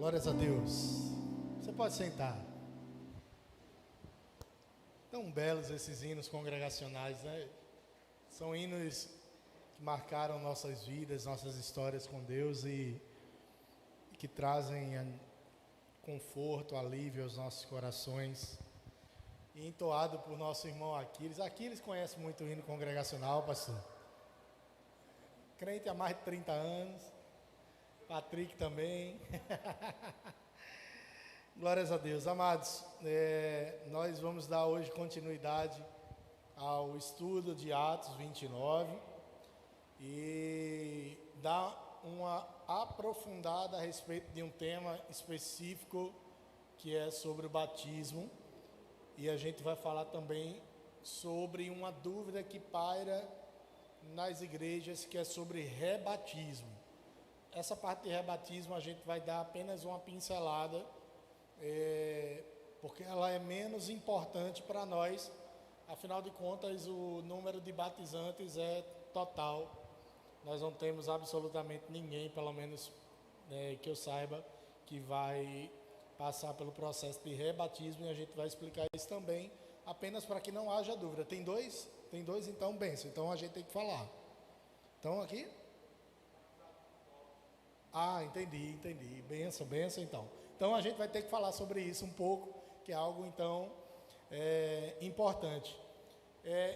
Glórias a Deus. Você pode sentar. Tão belos esses hinos congregacionais, né? São hinos que marcaram nossas vidas, nossas histórias com Deus e que trazem conforto, alívio aos nossos corações. E entoado por nosso irmão Aquiles. Aquiles conhece muito o hino congregacional, pastor. Crente há mais de 30 anos. Patrick também. Glórias a Deus. Amados, nós vamos dar hoje continuidade ao estudo de Atos 29 e dar uma aprofundada a respeito de um tema específico que é sobre o batismo. E a gente vai falar também sobre uma dúvida que paira nas igrejas, que é sobre rebatismo. Essa parte de rebatismo a gente vai dar apenas uma pincelada, porque ela é menos importante para nós. Afinal de contas, o número de batizantes é total. Nós não temos absolutamente ninguém, pelo menos que eu saiba, que vai passar pelo processo de rebatismo, e a gente vai explicar isso também, apenas para que não haja dúvida. Tem dois? Tem dois, então, benção. Então a gente tem que falar. Então aqui? Ah, entendi. Benção, então. Então a gente vai ter que falar sobre isso um pouco, que é algo então importante.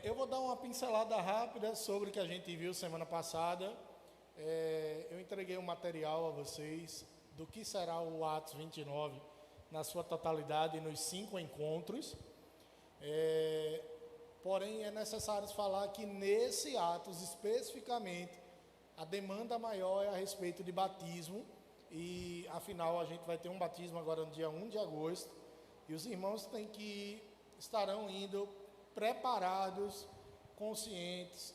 Eu vou dar uma pincelada rápida sobre o que a gente viu semana passada. Eu entreguei um material a vocês do que será o Atos 29 na sua totalidade nos 5 encontros. Porém, é necessário falar que nesse Atos especificamente a demanda maior é a respeito de batismo, e afinal a gente vai ter um batismo agora no dia 1 de agosto, e os irmãos estarão indo preparados, conscientes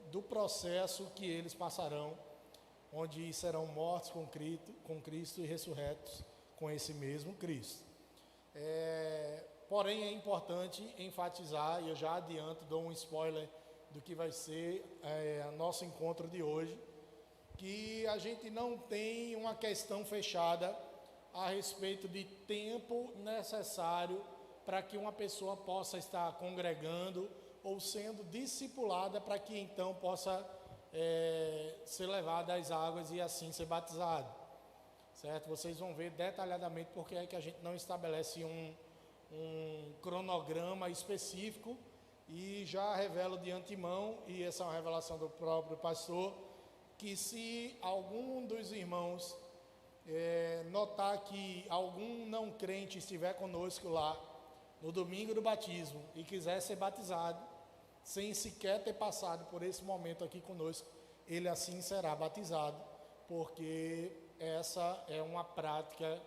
do processo que eles passarão, onde serão mortos com Cristo e ressurretos com esse mesmo Cristo. Porém é importante enfatizar, e eu já adianto, dou um spoiler do que vai ser nosso encontro de hoje, que a gente não tem uma questão fechada a respeito de tempo necessário para que uma pessoa possa estar congregando ou sendo discipulada para que então possa ser levada às águas e assim ser batizado, certo? Vocês vão ver detalhadamente porque é que a gente não estabelece um cronograma específico. E já revelo de antemão, e essa é uma revelação do próprio pastor, que se algum dos irmãos notar que algum não crente estiver conosco lá no domingo do batismo e quiser ser batizado, sem sequer ter passado por esse momento aqui conosco, ele assim será batizado, porque essa é uma prática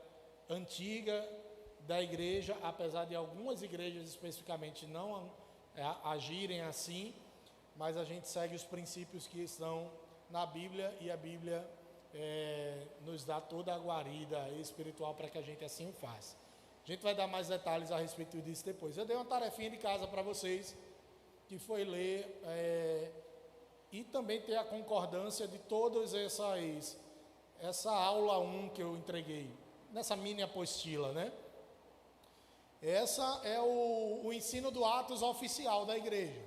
antiga da igreja, apesar de algumas igrejas especificamente não agirem assim, mas a gente segue os princípios que estão na Bíblia, e a Bíblia nos dá toda a guarida espiritual para que a gente assim o faça. A gente vai dar mais detalhes a respeito disso depois. Eu dei uma tarefinha de casa para vocês, que foi ler e também ter a concordância de todas essa aula 1 que eu entreguei, nessa mini apostila, né? Essa é o ensino do Atos oficial da igreja.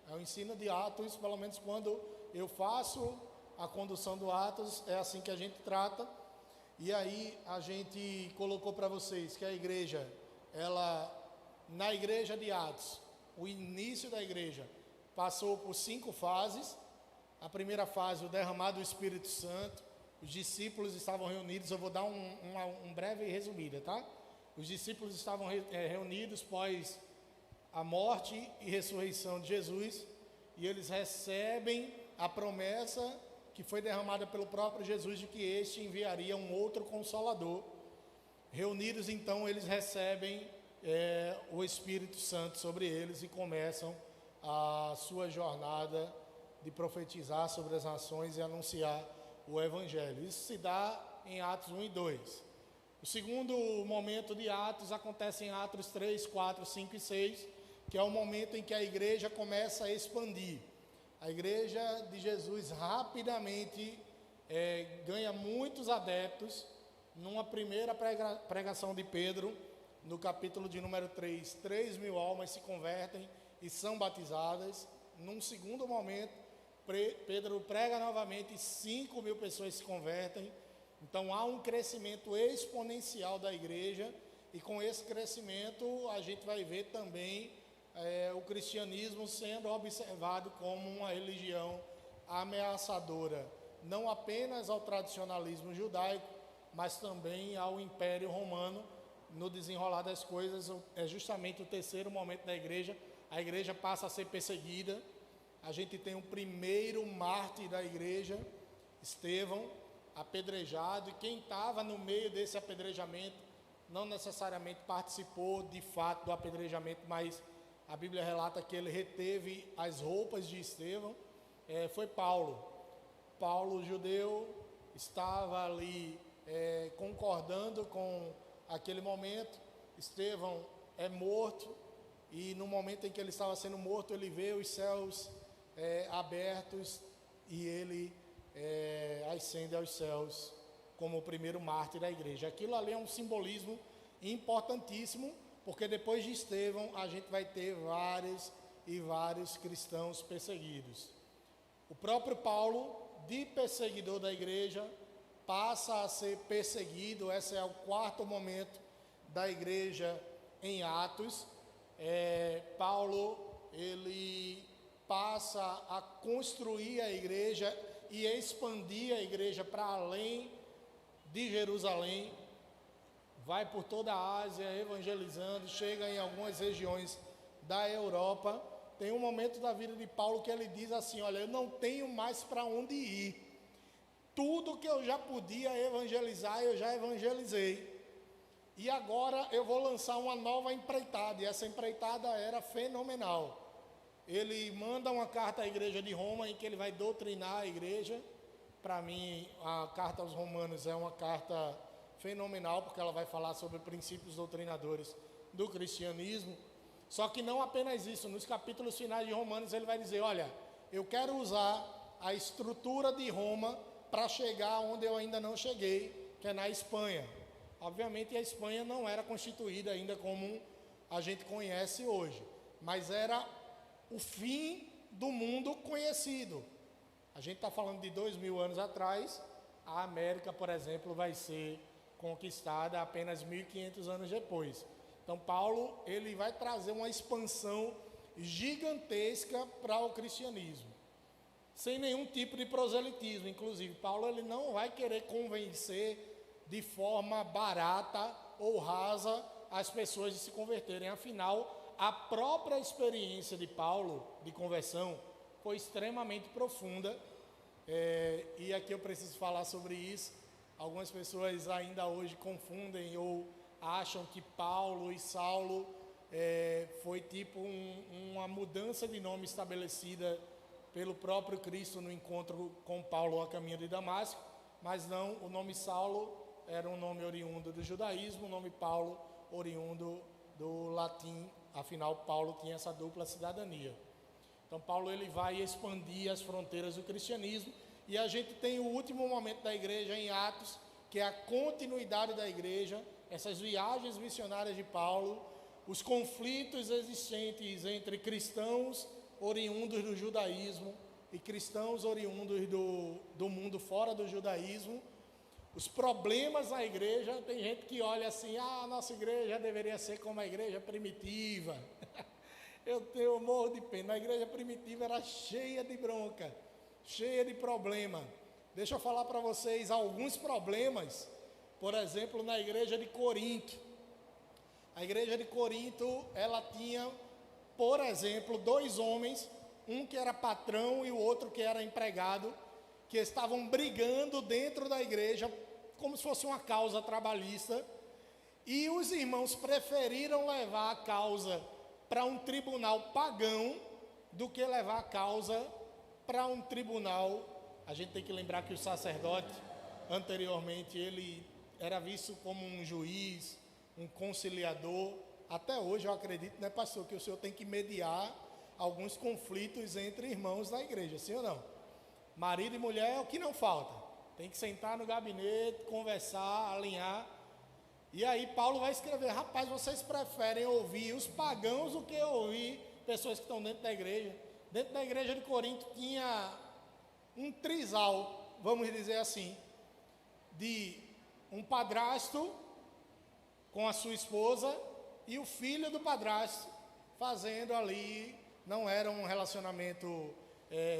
É o ensino de Atos, pelo menos quando eu faço a condução do Atos, é assim que a gente trata. E aí a gente colocou para vocês que a igreja, na igreja de Atos, o início da igreja passou por 5 fases. A primeira fase, o derramado do Espírito Santo. Os discípulos estavam reunidos. Eu vou dar um breve resumida, tá? Os discípulos estavam reunidos após a morte e ressurreição de Jesus, e eles recebem a promessa que foi derramada pelo próprio Jesus de que este enviaria um outro Consolador. Reunidos então, eles recebem o Espírito Santo sobre eles e começam a sua jornada de profetizar sobre as nações e anunciar o Evangelho. Isso se dá em Atos 1 e 2. O segundo momento de Atos acontece em Atos 3, 4, 5 e 6, que é o momento em que a igreja começa a expandir. A igreja de Jesus rapidamente ganha muitos adeptos, numa primeira pregação de Pedro, no capítulo de número 3, 3.000 almas se convertem e são batizadas. Num segundo momento, Pedro prega novamente e 5.000 pessoas se convertem. Então há um crescimento exponencial da igreja, e com esse crescimento a gente vai ver também o cristianismo sendo observado como uma religião ameaçadora, não apenas ao tradicionalismo judaico, mas também ao Império Romano. No desenrolar das coisas, é justamente o terceiro momento da igreja. A igreja passa a ser perseguida. A gente tem o primeiro mártir da igreja, Estevão, apedrejado, e quem estava no meio desse apedrejamento não necessariamente participou de fato do apedrejamento, mas a Bíblia relata que ele reteve as roupas de Estevão. Foi Paulo. Paulo, judeu, estava ali concordando com aquele momento. Estevão é morto, e no momento em que ele estava sendo morto, ele vê os céus abertos, e ele ascende aos céus como o primeiro mártir da igreja. Aquilo ali é um simbolismo importantíssimo, porque depois de Estevão a gente vai ter vários e vários cristãos perseguidos. O próprio Paulo, de perseguidor da igreja, passa a ser perseguido. Esse é o quarto momento da igreja em Atos. Paulo, ele passa a construir a igreja e expandir a igreja para além de Jerusalém, vai por toda a Ásia evangelizando, chega em algumas regiões da Europa. Tem um momento da vida de Paulo que ele diz assim: olha, eu não tenho mais para onde ir, tudo que eu já podia evangelizar, eu já evangelizei, e agora eu vou lançar uma nova empreitada. E essa empreitada era fenomenal. Ele manda uma carta à igreja de Roma, em que ele vai doutrinar a igreja. Para mim, a carta aos Romanos é uma carta fenomenal, porque ela vai falar sobre princípios doutrinadores do cristianismo. Só que não apenas isso. Nos capítulos finais de Romanos ele vai dizer: olha, eu quero usar a estrutura de Roma para chegar onde eu ainda não cheguei, que é na Espanha. Obviamente a Espanha não era constituída ainda como a gente conhece hoje, mas era o fim do mundo conhecido. A gente está falando de 2.000 anos atrás. A América, por exemplo, vai ser conquistada apenas 1.500 anos depois. Então Paulo, ele vai trazer uma expansão gigantesca para o cristianismo, sem nenhum tipo de proselitismo. Inclusive, Paulo, ele não vai querer convencer de forma barata ou rasa as pessoas de se converterem. Afinal, a própria experiência de Paulo de conversão foi extremamente profunda, e aqui eu preciso falar sobre isso. Algumas pessoas ainda hoje confundem ou acham que Paulo e Saulo foi tipo uma mudança de nome estabelecida pelo próprio Cristo no encontro com Paulo a caminho de Damasco, mas não. O nome Saulo era um nome oriundo do judaísmo, o nome Paulo oriundo do latim. Afinal, Paulo tinha essa dupla cidadania. Então Paulo, ele vai expandir as fronteiras do cristianismo, e a gente tem o último momento da igreja em Atos, que é a continuidade da igreja, essas viagens missionárias de Paulo, os conflitos existentes entre cristãos oriundos do judaísmo e cristãos oriundos do mundo fora do judaísmo, os problemas na igreja. Tem gente que olha assim: a nossa igreja deveria ser como a igreja primitiva. Eu morro de pena. A igreja primitiva era cheia de bronca, cheia de problema. Deixa eu falar para vocês alguns problemas. Por exemplo, na igreja de Corinto. A igreja de Corinto, ela tinha, por exemplo, 2 homens, um que era patrão e o outro que era empregado, que estavam brigando dentro da igreja, como se fosse uma causa trabalhista, e os irmãos preferiram levar a causa para um tribunal pagão do que levar a causa para um tribunal. A gente tem que lembrar que o sacerdote, anteriormente, ele era visto como um juiz, um conciliador. Até hoje eu acredito, né, pastor, que o senhor tem que mediar alguns conflitos entre irmãos da igreja, sim ou não? Marido e mulher é o que não falta. Tem que sentar no gabinete, conversar, alinhar. E aí Paulo vai escrever: rapaz, vocês preferem ouvir os pagãos do que ouvir pessoas que estão dentro da igreja. Dentro da igreja de Corinto tinha um trisal, vamos dizer assim, de um padrasto com a sua esposa e o filho do padrasto fazendo ali, não era um relacionamento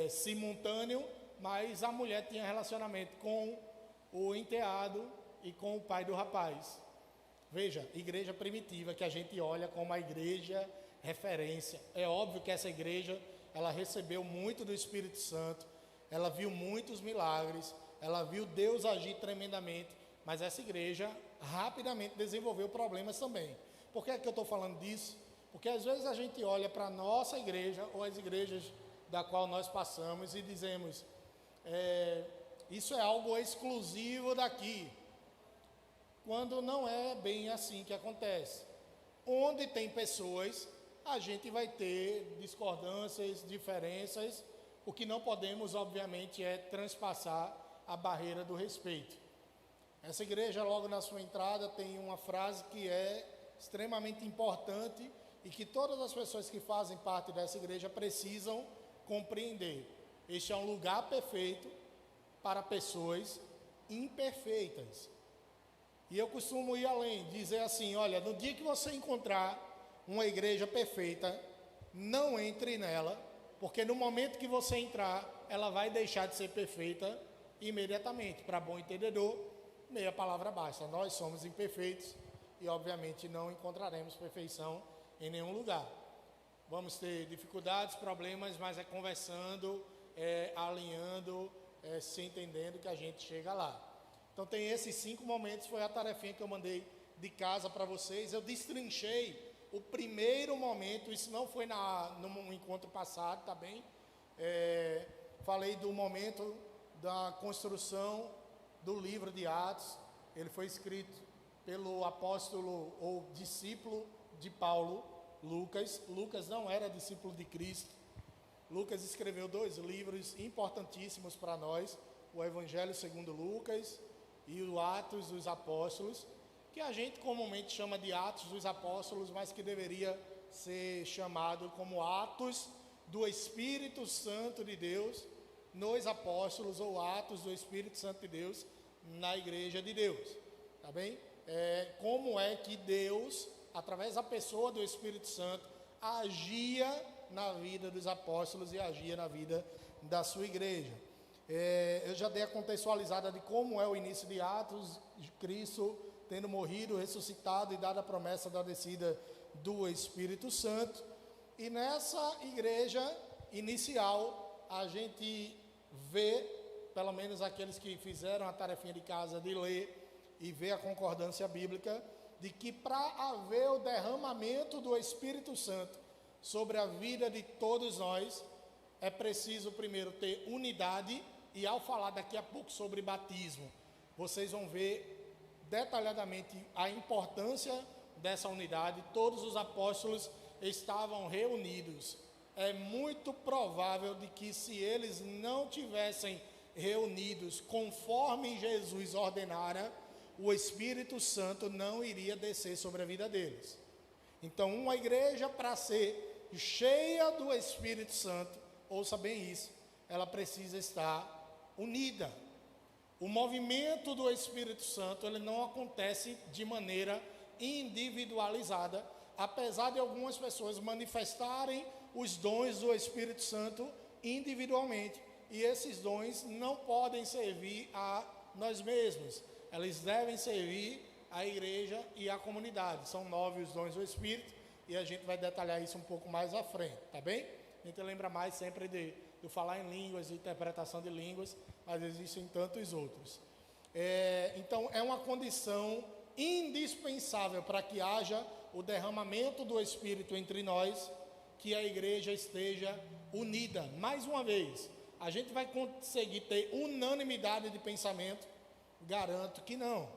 simultâneo, mas a mulher tinha relacionamento com o enteado e com o pai do rapaz. Veja, igreja primitiva, que a gente olha como a igreja referência. É óbvio que essa igreja, ela recebeu muito do Espírito Santo, ela viu muitos milagres, ela viu Deus agir tremendamente, mas essa igreja rapidamente desenvolveu problemas também. Por que é que eu estou falando disso? Porque às vezes a gente olha para a nossa igreja, ou as igrejas da qual nós passamos, e dizemos, isso é algo exclusivo daqui, quando não é bem assim que acontece. Onde tem pessoas, a gente vai ter discordâncias, diferenças. O que não podemos, obviamente, é transpassar a barreira do respeito. Essa igreja, logo na sua entrada, tem uma frase que é extremamente importante e que todas as pessoas que fazem parte dessa igreja precisam compreender. Este é um lugar perfeito para pessoas imperfeitas. E eu costumo ir além, dizer assim: olha, no dia que você encontrar uma igreja perfeita, não entre nela, porque no momento que você entrar, ela vai deixar de ser perfeita imediatamente. Para bom entendedor, meia palavra basta. Nós somos imperfeitos e obviamente não encontraremos perfeição em nenhum lugar. Vamos ter dificuldades, problemas, mas é conversando, alinhando, se entendendo que a gente chega lá. Então tem esses 5 momentos, foi a tarefinha que eu mandei de casa para vocês. Eu destrinchei o primeiro momento, isso não foi no encontro passado, tá bem? Falei do momento da construção do livro de Atos. Ele foi escrito pelo apóstolo ou discípulo de Paulo, Lucas. Lucas não era discípulo de Cristo. Lucas escreveu 2 livros importantíssimos para nós, o Evangelho segundo Lucas e o Atos dos Apóstolos, que a gente comumente chama de Atos dos Apóstolos, mas que deveria ser chamado como Atos do Espírito Santo de Deus nos Apóstolos, ou Atos do Espírito Santo de Deus na Igreja de Deus, tá bem? Como é que Deus, através da pessoa do Espírito Santo, agia na vida dos apóstolos e agia na vida da sua igreja. Eu já dei a contextualizada de como é o início de Atos, de Cristo tendo morrido, ressuscitado e dado a promessa da descida do Espírito Santo. E nessa igreja inicial, a gente vê, pelo menos aqueles que fizeram a tarefinha de casa de ler e ver a concordância bíblica, de que para haver o derramamento do Espírito Santo sobre a vida de todos nós, é preciso primeiro ter unidade. E ao falar daqui a pouco sobre batismo, vocês vão ver detalhadamente a importância dessa unidade. Todos os apóstolos estavam reunidos. É muito provável de que, se eles não tivessem reunidos conforme Jesus ordenara, o Espírito Santo não iria descer sobre a vida deles. Então, uma igreja, para ser cheia do Espírito Santo, ouça bem isso, ela precisa estar unida. O movimento do Espírito Santo, ele não acontece de maneira individualizada, apesar de algumas pessoas manifestarem os dons do Espírito Santo individualmente, e esses dons não podem servir a nós mesmos, eles devem servir à igreja e à comunidade. São 9 os dons do Espírito, e a gente vai detalhar isso um pouco mais à frente, tá bem? A gente lembra mais sempre de falar em línguas, de interpretação de línguas, mas existem tantos outros. Então, é uma condição indispensável para que haja o derramamento do Espírito entre nós, que a igreja esteja unida. Mais uma vez, a gente vai conseguir ter unanimidade de pensamento? Garanto que não.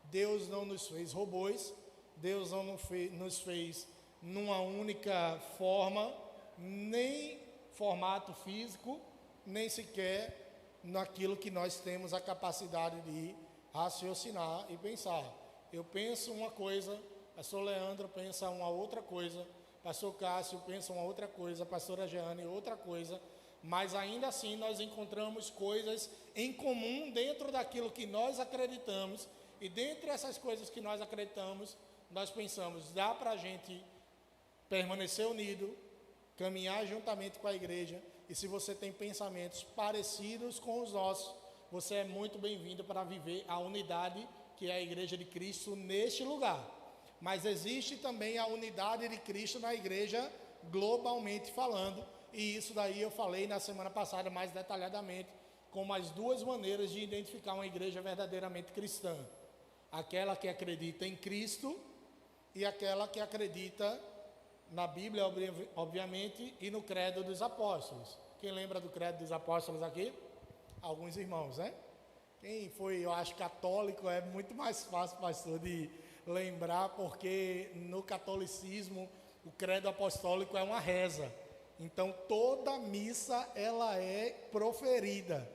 Deus não nos fez robôs, Deus não nos fez numa única forma, nem formato físico, nem sequer naquilo que nós temos a capacidade de raciocinar e pensar. Eu penso uma coisa, pastor Leandro pensa uma outra coisa, pastor Cássio pensa uma outra coisa, pastora Jeane outra coisa, mas ainda assim nós encontramos coisas em comum dentro daquilo que nós acreditamos, e dentre essas coisas que nós acreditamos, nós pensamos, dá para a gente permanecer unido, caminhar juntamente com a igreja, e se você tem pensamentos parecidos com os nossos, você é muito bem-vindo para viver a unidade que é a igreja de Cristo neste lugar. Mas existe também a unidade de Cristo na igreja globalmente falando, e isso daí eu falei na semana passada mais detalhadamente, como as duas maneiras de identificar uma igreja verdadeiramente cristã: aquela que acredita em Cristo e aquela que acredita na Bíblia, obviamente, e no credo dos apóstolos. Quem lembra do credo dos apóstolos aqui? Alguns irmãos, né? Quem foi, eu acho, católico, é muito mais fácil, pastor, de lembrar, porque no catolicismo o credo apostólico é uma reza. Então toda missa ela é proferida.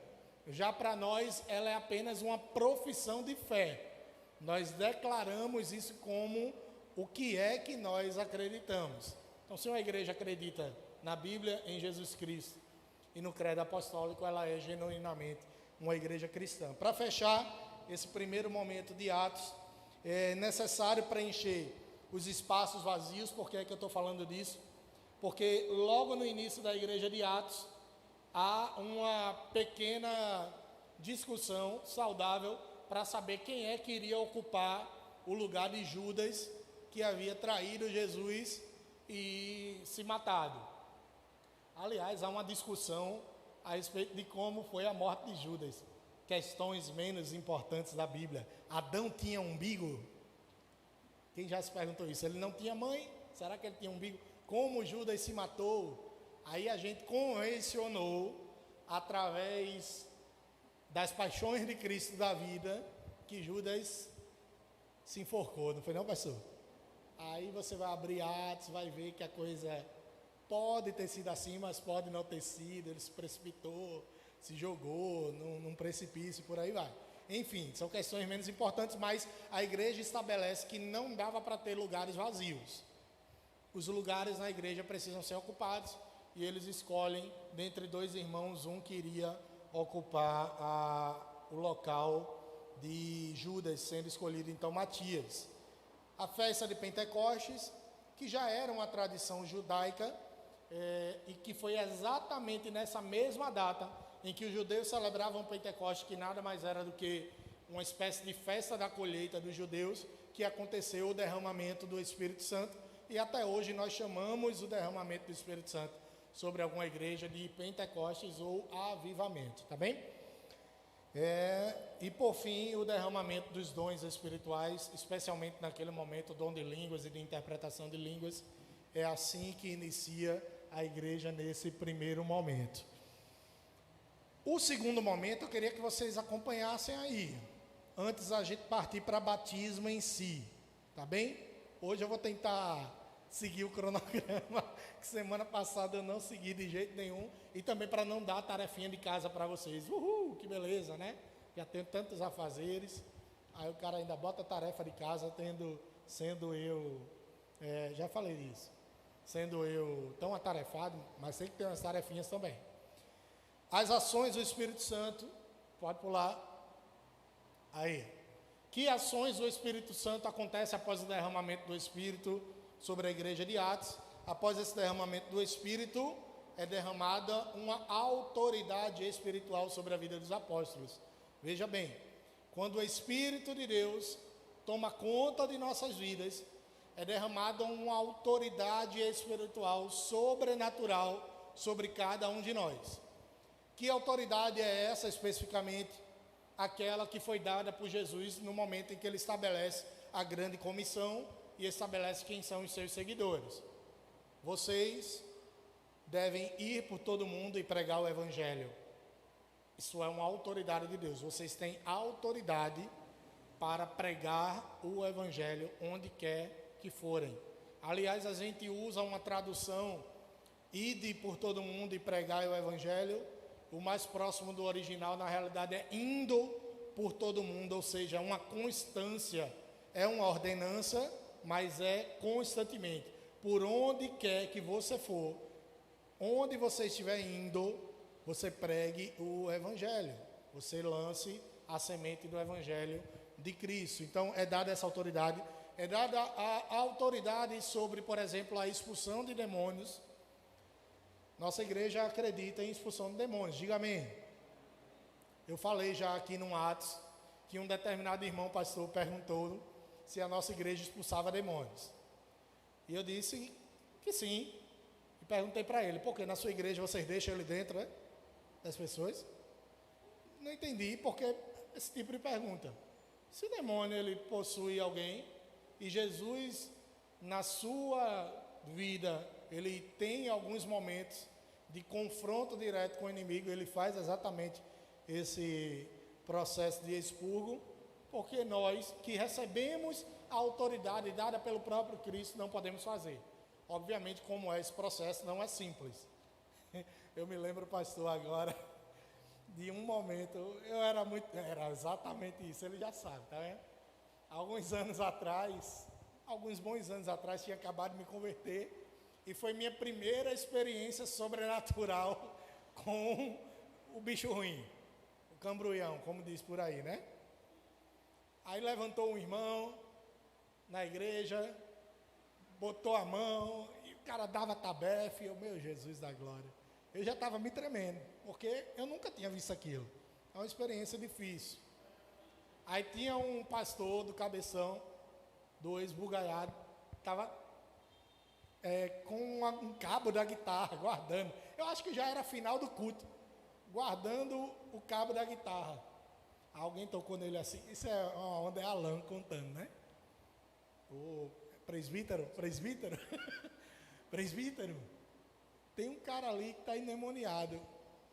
Já para nós ela é apenas uma profissão de fé. Nós declaramos isso como o que é que nós acreditamos. Então, se uma igreja acredita na Bíblia, em Jesus Cristo e no credo apostólico, ela é genuinamente uma igreja cristã. Para fechar esse primeiro momento de Atos, é necessário preencher os espaços vazios. Por que é que eu estou falando disso? Porque logo no início da igreja de Atos, há uma pequena discussão saudável para saber quem é que iria ocupar o lugar de Judas, que havia traído Jesus e se matado. Aliás, há uma discussão a respeito de como foi a morte de Judas. Questões menos importantes da Bíblia. Adão tinha umbigo? Quem já se perguntou isso? Ele não tinha mãe? Será que ele tinha umbigo? Como Judas se matou? Aí a gente convencionou, através das paixões de Cristo da vida, que Judas se enforcou. Não foi não, pastor? Aí você vai abrir Atos, vai ver que a coisa pode ter sido assim, mas pode não ter sido. Ele se precipitou, se jogou num precipício, por aí vai. Enfim, são questões menos importantes, mas a igreja estabelece que não dava para ter lugares vazios. Os lugares na igreja precisam ser ocupados, e eles escolhem, dentre dois irmãos, um que iria ocupar o local de Judas, sendo escolhido então Matias. A festa de Pentecostes, que já era uma tradição judaica, e que foi exatamente nessa mesma data em que os judeus celebravam Pentecostes, que nada mais era do que uma espécie de festa da colheita dos judeus, que aconteceu o derramamento do Espírito Santo, e até hoje nós chamamos o derramamento do Espírito Santo sobre alguma igreja de Pentecostes ou avivamento, tá bem? E por fim, o derramamento dos dons espirituais, especialmente naquele momento, o dom de línguas e de interpretação de línguas. É assim que inicia a igreja nesse primeiro momento. O segundo momento, eu queria que vocês acompanhassem aí, antes a gente partir para batismo em si, tá bem? Hoje eu vou tentar seguir o cronograma, que semana passada eu não segui de jeito nenhum, e também para não dar tarefinha de casa para vocês. Uhul, que beleza, né? Já tenho tantos afazeres, aí o cara ainda bota tarefa de casa, sendo eu, já falei isso, sendo eu tão atarefado, mas tem que ter umas tarefinhas também. As ações do Espírito Santo, pode pular, aí. Que ações do Espírito Santo acontecem após o derramamento do Espírito sobre a igreja de Atos? Após esse derramamento do Espírito, é derramada uma autoridade espiritual sobre a vida dos apóstolos. Veja bem, quando o Espírito de Deus toma conta de nossas vidas, é derramada uma autoridade espiritual sobrenatural sobre cada um de nós. Que autoridade é essa especificamente? Aquela que foi dada por Jesus no momento em que ele estabelece a grande comissão e estabelece quem são os seus seguidores. Vocês devem ir por todo mundo e pregar o evangelho. Isso é uma autoridade de Deus. Vocês têm autoridade para pregar o evangelho onde quer que forem. Aliás, a gente usa uma tradução, ide por todo mundo e pregai o evangelho, o mais próximo do original, na realidade, é indo por todo mundo, ou seja, uma constância. É uma ordenança, mas é constantemente. Por onde quer que você for, onde você estiver indo, você pregue o Evangelho. Você lance a semente do Evangelho de Cristo. Então, é dada essa autoridade. É dada a autoridade sobre, por exemplo, a expulsão de demônios. Nossa igreja acredita em expulsão de demônios. Diga amém. Eu falei já aqui no Atos que um determinado irmão pastor perguntou se a nossa igreja expulsava demônios. E eu disse que sim. E perguntei para ele, por que na sua igreja vocês deixam ele dentro, né, das pessoas? Não entendi porque esse tipo de pergunta. Se o demônio ele possui alguém e Jesus na sua vida ele tem alguns momentos de confronto direto com o inimigo, ele faz exatamente esse processo de expurgo, porque nós que recebemos a autoridade dada pelo próprio Cristo não podemos fazer. Obviamente, como é esse processo, não é simples. Eu me lembro, pastor, agora, de um momento, era exatamente isso, ele já sabe, tá vendo? Alguns bons anos atrás, tinha acabado de me converter, e foi minha primeira experiência sobrenatural com o bicho ruim, o cambrulhão, como diz por aí, né? Aí levantou um irmão na igreja, botou a mão, e o cara dava tabefe, eu, meu Jesus da glória. Eu já estava me tremendo, porque eu nunca tinha visto aquilo. É uma experiência difícil. Aí tinha um pastor do Cabeção, do esbugalhado, estava com um cabo da guitarra, guardando. Eu acho que já era final do culto, guardando o cabo da guitarra. Alguém tocou nele assim, isso é uma onda, é Alan contando, né? O presbítero, presbítero, tem um cara ali que está endemoniado,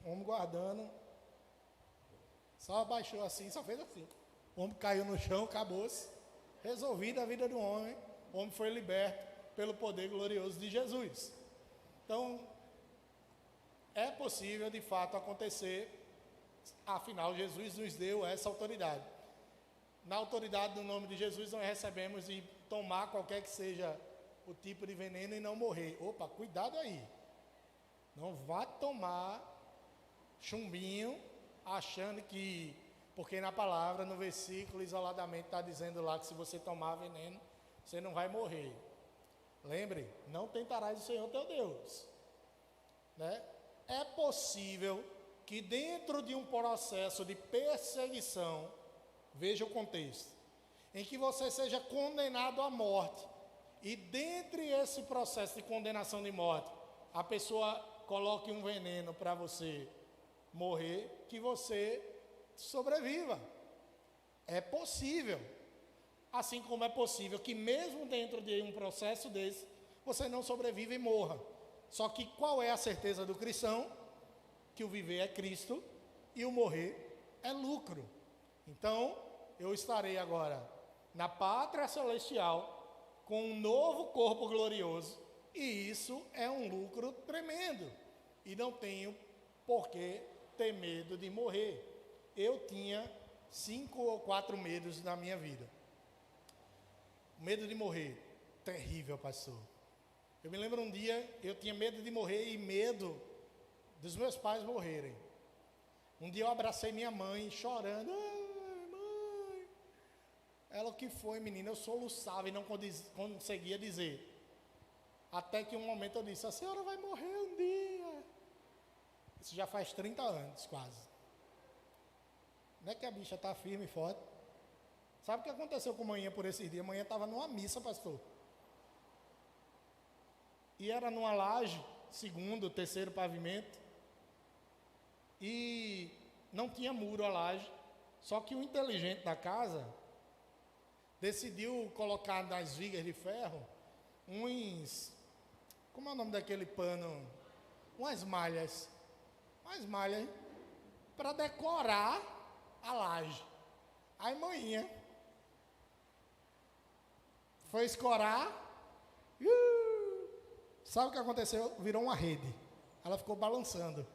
o homem guardando, só abaixou assim, só fez assim. O homem caiu no chão, acabou-se, resolvida a vida do homem, o homem foi liberto pelo poder glorioso de Jesus. Então, é possível de fato acontecer, afinal Jesus nos deu essa autoridade. Na autoridade do nome de Jesus nós recebemos de tomar qualquer que seja o tipo de veneno e não morrer. Opa, cuidado aí. Não vá tomar chumbinho achando que, porque na palavra, no versículo isoladamente está dizendo lá que se você tomar veneno, você não vai morrer. Lembre, não tentarás o Senhor teu Deus, né? É possível que dentro de um processo de perseguição, veja o contexto, em que você seja condenado à morte, e dentre esse processo de condenação de morte, a pessoa coloque um veneno para você morrer, que você sobreviva. É possível. Assim como é possível que mesmo dentro de um processo desse, você não sobreviva e morra. Só que qual é a certeza do cristão? Que o viver é Cristo e o morrer é lucro. Então, eu estarei agora na pátria celestial com um novo corpo glorioso, e isso é um lucro tremendo. E não tenho por que ter medo de morrer. Eu tinha 5 ou 4 medos na minha vida. Medo de morrer, terrível, pastor. Eu me lembro um dia, eu tinha medo de morrer e medo dos meus pais morrerem. Um dia eu abracei minha mãe, chorando. Ai, mãe. Ela, o que foi, menina? Eu soluçava e não conseguia dizer. Até que um momento eu disse, a senhora vai morrer um dia. Isso já faz 30 anos, quase. Não é que a bicha está firme e forte. Sabe o que aconteceu com manhã por esses dias? Manhã estava numa missa, pastor. E era numa laje, segundo, terceiro pavimento. E não tinha muro a laje. Só que o inteligente da casa decidiu colocar nas vigas de ferro uns... Como é o nome daquele pano? Umas malhas. Umas malhas para decorar a laje. Aí manhã foi escorar, sabe o que aconteceu? Virou uma rede, ela ficou balançando,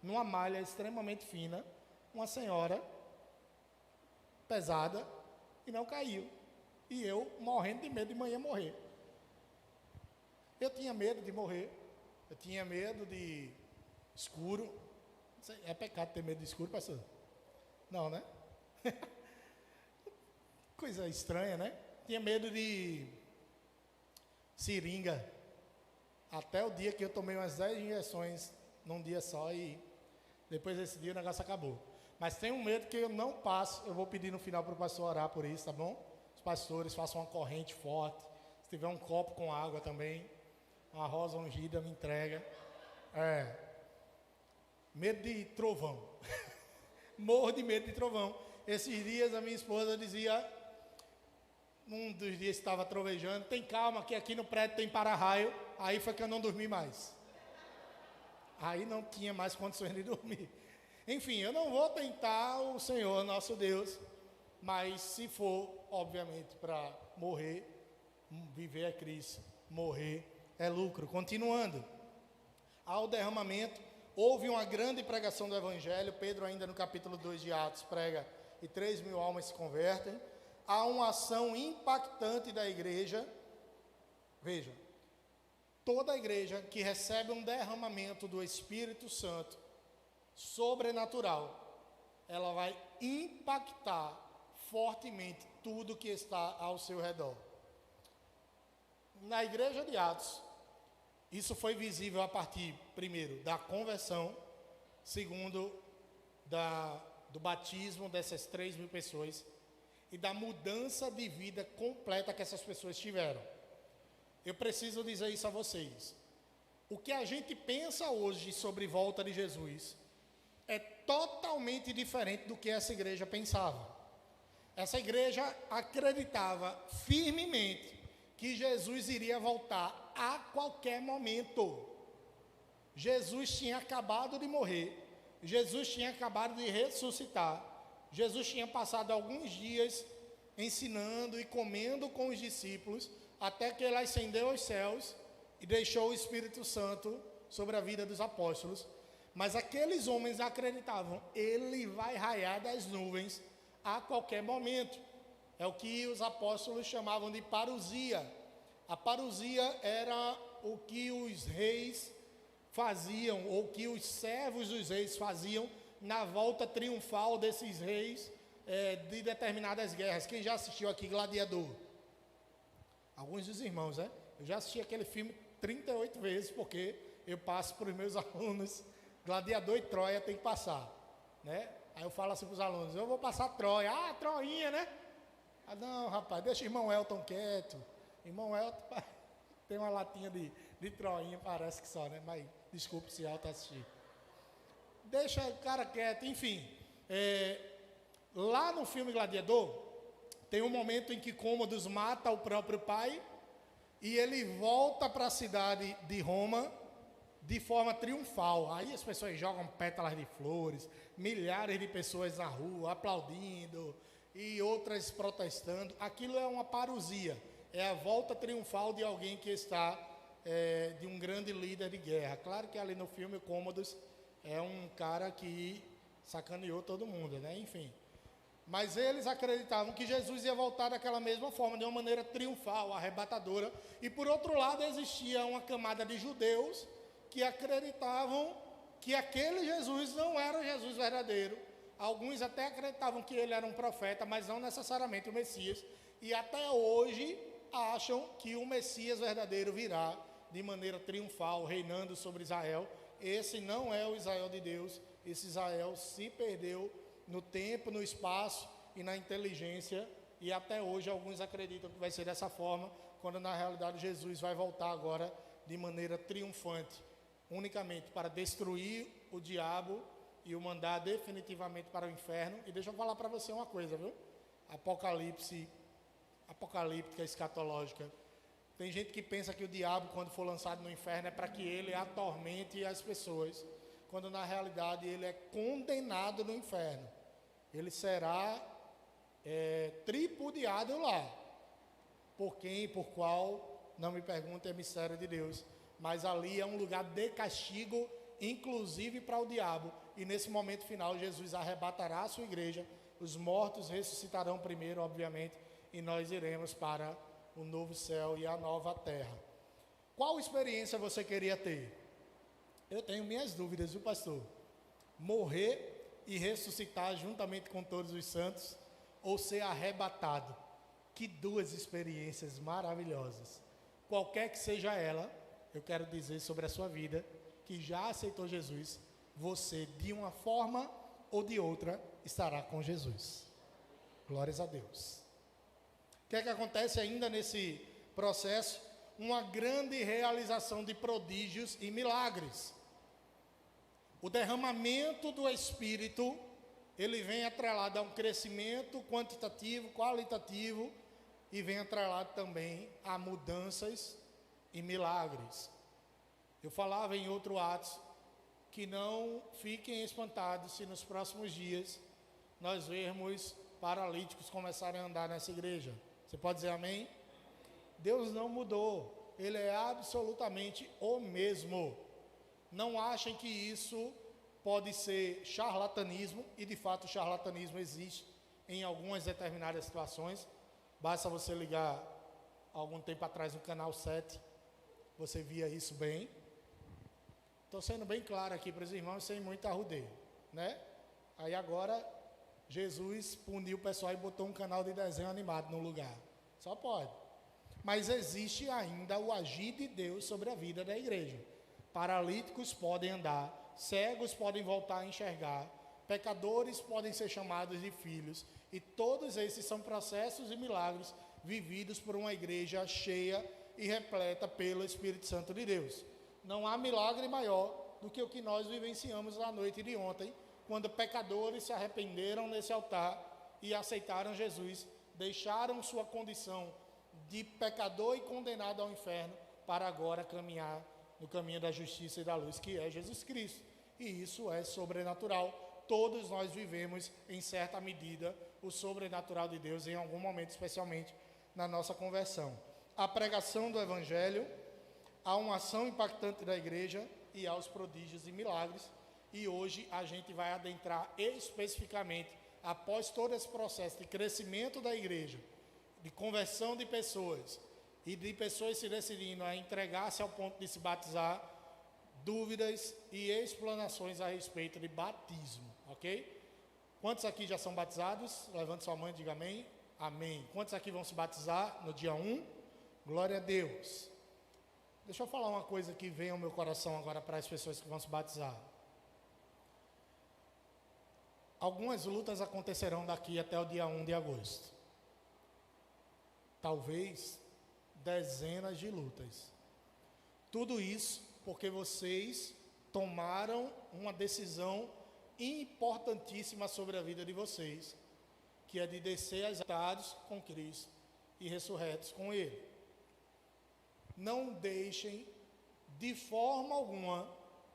numa malha extremamente fina, uma senhora pesada e não caiu. E eu morrendo de medo de manhã morrer. Eu tinha medo de morrer, eu tinha medo de escuro. É pecado ter medo de escuro, pastor? Não, né? Coisa estranha, né? Tinha medo de seringa. Até o dia que eu tomei umas 10 injeções num dia só e depois desse dia o negócio acabou. Mas tem um medo que eu não passo. Eu vou pedir no final para o pastor orar por isso, tá bom? Os pastores façam uma corrente forte. Se tiver um copo com água também, uma rosa ungida, me entrega. Medo de trovão. Morro de medo de trovão. Esses dias a minha esposa dizia, um dos dias estava trovejando, tem calma que aqui no prédio tem para-raio. Aí foi que eu não dormi mais. Aí não tinha mais condições de dormir. Enfim, eu não vou tentar o Senhor, nosso Deus, mas se for, obviamente, para morrer, viver é Cristo, morrer é lucro. Continuando, ao derramamento, houve uma grande pregação do Evangelho. Pedro ainda no capítulo 2 de Atos prega e 3.000 almas se convertem. Há uma ação impactante da igreja. Veja, toda a igreja que recebe um derramamento do Espírito Santo sobrenatural, ela vai impactar fortemente tudo que está ao seu redor. Na igreja de Atos, isso foi visível a partir, primeiro, da conversão, segundo, do batismo dessas 3.000 pessoas e da mudança de vida completa que essas pessoas tiveram. Eu preciso dizer isso a vocês. O que a gente pensa hoje sobre volta de Jesus é totalmente diferente do que essa igreja pensava. Essa igreja acreditava firmemente que Jesus iria voltar a qualquer momento. Jesus tinha acabado de morrer, Jesus tinha acabado de ressuscitar, Jesus tinha passado alguns dias ensinando e comendo com os discípulos, até que ele ascendeu aos céus e deixou o Espírito Santo sobre a vida dos apóstolos. Mas aqueles homens acreditavam, ele vai raiar das nuvens a qualquer momento. É o que os apóstolos chamavam de parousia. A parousia era o que os reis faziam, ou que os servos dos reis faziam na volta triunfal desses reis de determinadas guerras. Quem já assistiu aqui Gladiador? Alguns dos irmãos, né? Eu já assisti aquele filme 38 vezes, porque eu passo para os meus alunos. Gladiador e Troia tem que passar, né? Aí eu falo assim para os alunos, eu vou passar Troia. Ah, Troinha, né? Ah, não, rapaz, deixa o irmão Elton quieto. Irmão Elton tem uma latinha de Troinha, parece que só, né? Mas desculpe se Elton assistir. Deixa o cara quieto, enfim. Lá no filme Gladiador, tem um momento em que Cômodos mata o próprio pai e ele volta para a cidade de Roma de forma triunfal. Aí as pessoas jogam pétalas de flores, milhares de pessoas na rua aplaudindo e outras protestando. Aquilo é uma parousia, é a volta triunfal de alguém que está, de um grande líder de guerra. Claro que ali no filme Cômodos é um cara que sacaneou todo mundo, né? Enfim. Mas eles acreditavam que Jesus ia voltar daquela mesma forma, de uma maneira triunfal, arrebatadora. E por outro lado existia uma camada de judeus que acreditavam que aquele Jesus não era o Jesus verdadeiro. Alguns até acreditavam que ele era um profeta, mas não necessariamente o Messias. E até hoje acham que o Messias verdadeiro virá de maneira triunfal, reinando sobre Israel. Esse não é o Israel de Deus. Esse Israel se perdeu no tempo, no espaço e na inteligência. E até hoje alguns acreditam que vai ser dessa forma, quando na realidade Jesus vai voltar agora de maneira triunfante, unicamente para destruir o diabo e o mandar definitivamente para o inferno. E deixa eu falar para você uma coisa, viu? Apocalíptica, escatológica. Tem gente que pensa que o diabo, quando for lançado no inferno, é para que ele atormente as pessoas, quando na realidade ele é condenado no inferno. Ele será tripudiado lá. Por quem e por qual, não me pergunte, é mistério de Deus. Mas ali é um lugar de castigo inclusive para o diabo. E nesse momento final, Jesus arrebatará a sua igreja, os mortos ressuscitarão primeiro, obviamente, e nós iremos para o novo céu e a nova terra. Qual experiência você queria ter? Eu tenho minhas dúvidas, viu, pastor? Morrer e ressuscitar juntamente com todos os santos, ou ser arrebatado? Que duas experiências maravilhosas. Qualquer que seja ela, eu quero dizer sobre a sua vida, que já aceitou Jesus, você, de uma forma ou de outra, estará com Jesus. Glórias a Deus. O que é que acontece ainda nesse processo? Uma grande realização de prodígios e milagres. O derramamento do Espírito, ele vem atrelado a um crescimento quantitativo, qualitativo, e vem atrelado também a mudanças e milagres. Eu falava em outro Atos que não fiquem espantados se nos próximos dias nós vermos paralíticos começarem a andar nessa igreja. Você pode dizer amém? Deus não mudou, Ele é absolutamente o mesmo. Não achem que isso pode ser charlatanismo, e de fato o charlatanismo existe em algumas determinadas situações. Basta você ligar algum tempo atrás no canal 7, você via isso bem. Estou sendo bem claro aqui para os irmãos, sem muita arrudeio, né? Aí agora, Jesus puniu o pessoal e botou um canal de desenho animado no lugar. Só pode. Mas existe ainda o agir de Deus sobre a vida da igreja. Paralíticos podem andar, cegos podem voltar a enxergar, pecadores podem ser chamados de filhos, e todos esses são processos e milagres vividos por uma igreja cheia e repleta pelo Espírito Santo de Deus. Não há milagre maior do que o que nós vivenciamos na noite de ontem, quando pecadores se arrependeram nesse altar e aceitaram Jesus, deixaram sua condição de pecador e condenado ao inferno, para agora caminhar no caminho da justiça e da luz, que é Jesus Cristo. E isso é sobrenatural. Todos nós vivemos, em certa medida, o sobrenatural de Deus em algum momento, especialmente na nossa conversão. A pregação do Evangelho, há uma ação impactante da igreja e aos prodígios e milagres. E hoje a gente vai adentrar especificamente, após todo esse processo de crescimento da igreja, de conversão de pessoas, e de pessoas se decidindo a entregar-se ao ponto de se batizar, dúvidas e explanações a respeito de batismo, ok? Quantos aqui já são batizados? Levante sua mão e diga amém. Amém. Quantos aqui vão se batizar no dia 1? Glória a Deus. Deixa eu falar uma coisa que vem ao meu coração agora para as pessoas que vão se batizar. Algumas lutas acontecerão daqui até o dia 1 de agosto. Talvez dezenas de lutas. Tudo isso porque vocês tomaram uma decisão importantíssima sobre a vida de vocês, que é de descer as cidades com Cristo e ressurretos com Ele. Não deixem de forma alguma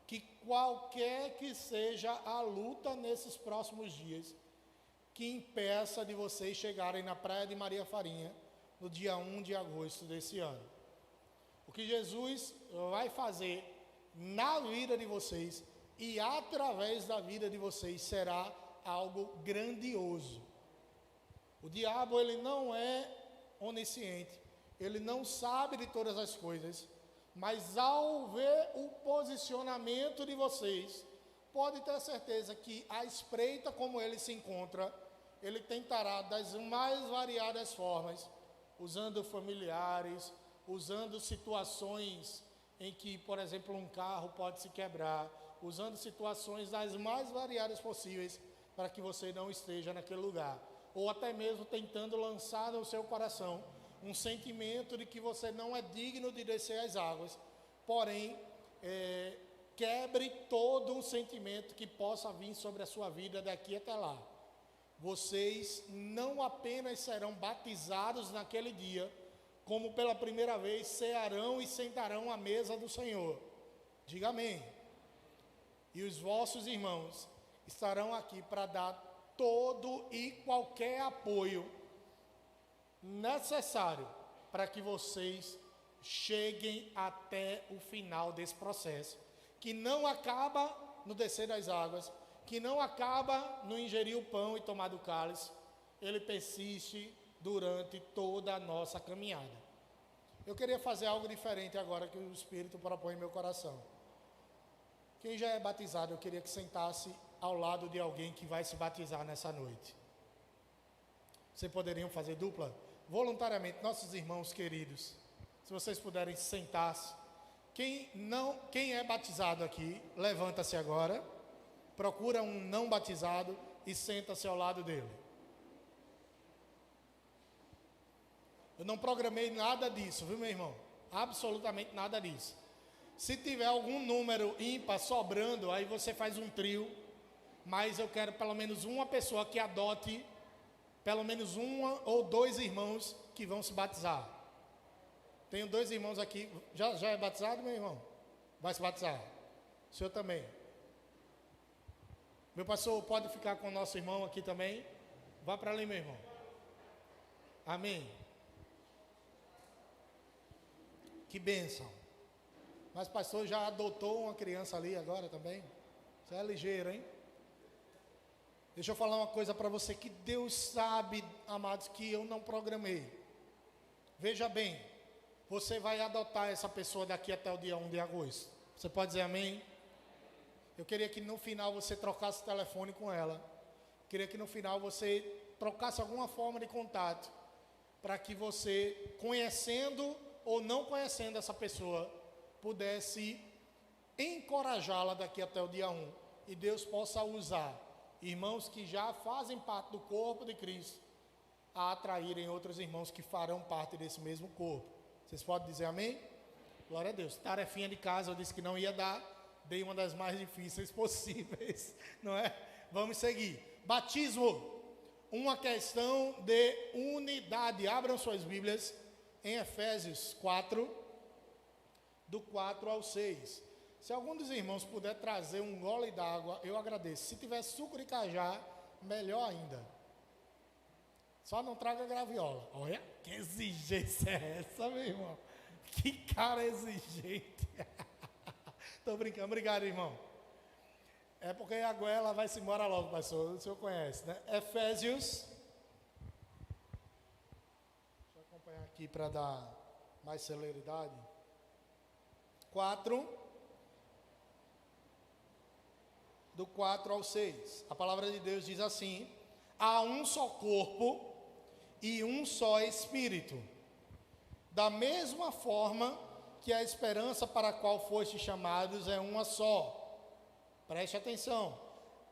que qualquer que seja a luta nesses próximos dias, que impeça de vocês chegarem na Praia de Maria Farinha no dia 1 de agosto desse ano. O que Jesus vai fazer na vida de vocês e através da vida de vocês será algo grandioso. O diabo, ele não é onisciente, ele não sabe de todas as coisas, mas ao ver o posicionamento de vocês, pode ter certeza que à espreita como ele se encontra, ele tentará das mais variadas formas, usando familiares, usando situações em que, por exemplo, um carro pode se quebrar, usando situações das mais variadas possíveis para que você não esteja naquele lugar, ou até mesmo tentando lançar no seu coração um sentimento de que você não é digno de descer as águas, porém, quebre todo um sentimento que possa vir sobre a sua vida daqui até lá. Vocês não apenas serão batizados naquele dia, como pela primeira vez cearão e sentarão à mesa do Senhor. Diga amém. E os vossos irmãos estarão aqui para dar todo e qualquer apoio necessário para que vocês cheguem até o final desse processo, que não acaba no descer das águas, que não acaba no ingerir o pão e tomar do cálice, ele persiste durante toda a nossa caminhada. Eu queria fazer algo diferente agora que o Espírito propõe em meu coração. Quem já é batizado, eu queria que sentasse ao lado de alguém que vai se batizar nessa noite. Vocês poderiam fazer dupla? Voluntariamente, nossos irmãos queridos, se vocês puderem sentar-se. Quem é batizado aqui, levanta-se agora, procura um não batizado e senta-se ao lado dele. Eu não programei nada disso, viu, meu irmão? Absolutamente nada disso. Se tiver algum número ímpar sobrando, aí você faz um trio, mas eu quero pelo menos uma pessoa que adote pelo menos uma ou dois irmãos que vão se batizar. Tenho 2 irmãos aqui. Já é batizado, meu irmão? Vai se batizar? O senhor também. Meu pastor, pode ficar com o nosso irmão aqui também? Vá para ali, meu irmão. Amém. Que bênção. Mas o pastor já adotou uma criança ali agora também? Você é ligeiro, hein? Deixa eu falar uma coisa para você que Deus sabe, amados, que eu não programei. Veja bem, você vai adotar essa pessoa daqui até o dia 1 de agosto. Você pode dizer amém? Eu queria que no final você trocasse o telefone com ela. Queria que no final você trocasse alguma forma de contato, para que você, conhecendo ou não conhecendo essa pessoa, pudesse encorajá-la daqui até o dia 1. E Deus possa usar irmãos que já fazem parte do corpo de Cristo a atraírem outros irmãos que farão parte desse mesmo corpo. Vocês podem dizer amém? Glória a Deus. Tarefinha de casa, eu disse que não ia dar, dei uma das mais difíceis possíveis, não é? Vamos seguir. Batismo, uma questão de unidade. Abram suas Bíblias em Efésios 4, do 4 ao 6. Se algum dos irmãos puder trazer um gole d'água, eu agradeço. Se tiver suco de cajá, melhor ainda. Só não traga graviola. Olha, que exigência é essa, meu irmão? Que cara exigente. Estou brincando, obrigado, irmão. É porque a goela vai se embora logo, pastor. O senhor conhece, né? Efésios. Deixa eu acompanhar aqui para dar mais celeridade. 4, do 4 ao 6. A palavra de Deus diz assim: há um só corpo e um só Espírito, da mesma forma que a esperança para a qual fostes chamados é uma só. Preste atenção.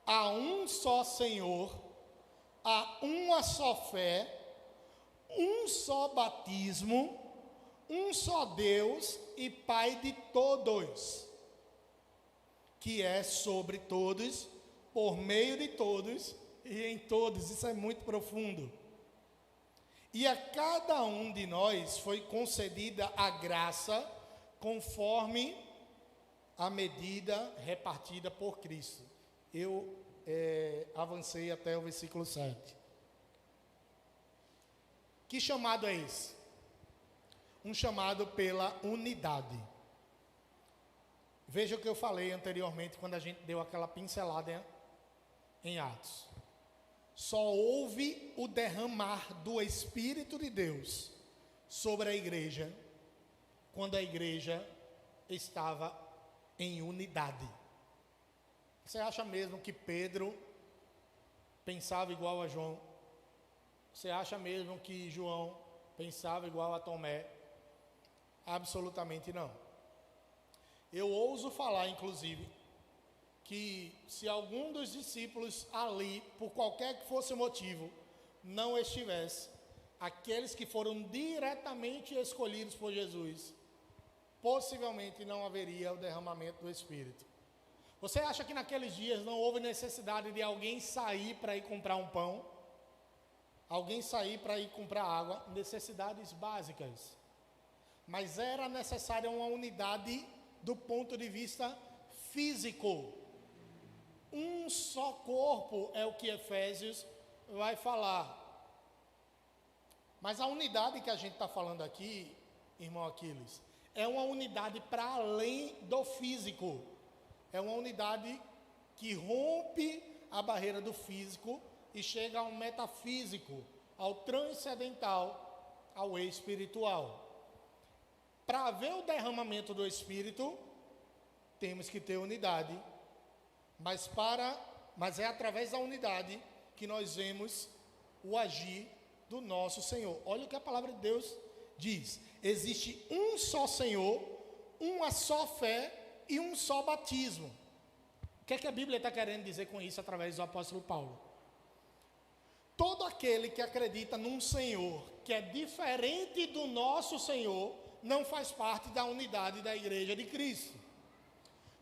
Há um só Senhor, há uma só fé, um só batismo, um só Deus e Pai de todos, que é sobre todos, por meio de todos e em todos. Isso é muito profundo. E a cada um de nós foi concedida a graça conforme a medida repartida por Cristo. Eu avancei até o versículo 7. Que chamado é esse? Um chamado pela unidade. Veja o que eu falei anteriormente, quando a gente deu aquela pincelada em Atos. Só houve o derramar do Espírito de Deus sobre a igreja, quando a igreja estava em unidade. Você acha mesmo que Pedro pensava igual a João? Você acha mesmo que João pensava igual a Tomé? Absolutamente não. Eu ouso falar, inclusive, que se algum dos discípulos ali, por qualquer que fosse o motivo, não estivesse, aqueles que foram diretamente escolhidos por Jesus, possivelmente não haveria o derramamento do Espírito. Você acha que naqueles dias não houve necessidade de alguém sair para ir comprar um pão? Alguém sair para ir comprar água? Necessidades básicas. Mas era necessária uma unidade do ponto de vista físico. Um só corpo é o que Efésios vai falar. Mas a unidade que a gente está falando aqui, irmão Aquiles, é uma unidade para além do físico. É uma unidade que rompe a barreira do físico e chega ao metafísico, ao transcendental, ao espiritual. Para haver o derramamento do Espírito, temos que ter unidade, mas é através da unidade que nós vemos o agir do nosso Senhor. Olha o que a palavra de Deus diz: existe um só Senhor, uma só fé e um só batismo. O que é que a Bíblia está querendo dizer com isso através do apóstolo Paulo? Todo aquele que acredita num Senhor que é diferente do nosso Senhor, não faz parte da unidade da igreja de Cristo.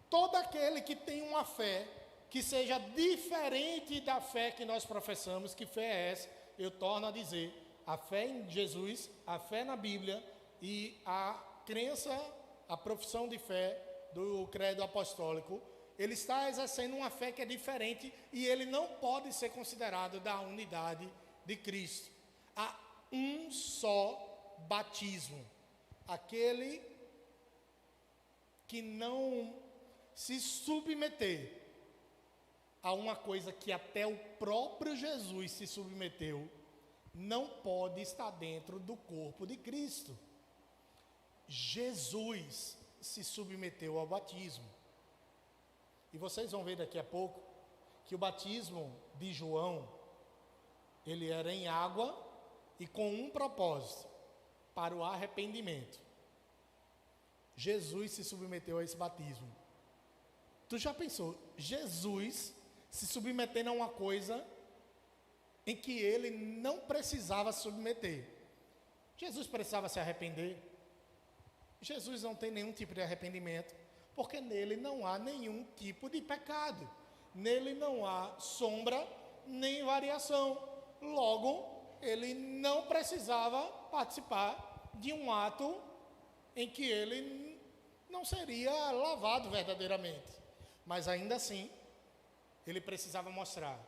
Todo aquele que tem uma fé que seja diferente da fé que nós professamos, que fé é essa? Eu torno a dizer, a fé em Jesus, a fé na Bíblia e a crença, a profissão de fé do credo apostólico, ele está exercendo uma fé que é diferente e ele não pode ser considerado da unidade de Cristo. Há um só batismo. Aquele que não se submeter a uma coisa que até o próprio Jesus se submeteu, não pode estar dentro do corpo de Cristo. Jesus se submeteu ao batismo. E vocês vão ver daqui a pouco que o batismo de João, ele era em água e com um propósito, para o arrependimento. Jesus se submeteu a esse batismo. Tu já pensou, Jesus se submetendo a uma coisa em que ele não precisava se submeter? Jesus precisava se arrepender? Jesus não tem nenhum tipo de arrependimento, porque nele não há nenhum tipo de pecado. Nele não há sombra nem variação. Logo, ele não precisava participar de um ato em que ele não seria lavado verdadeiramente. Mas ainda assim, ele precisava mostrar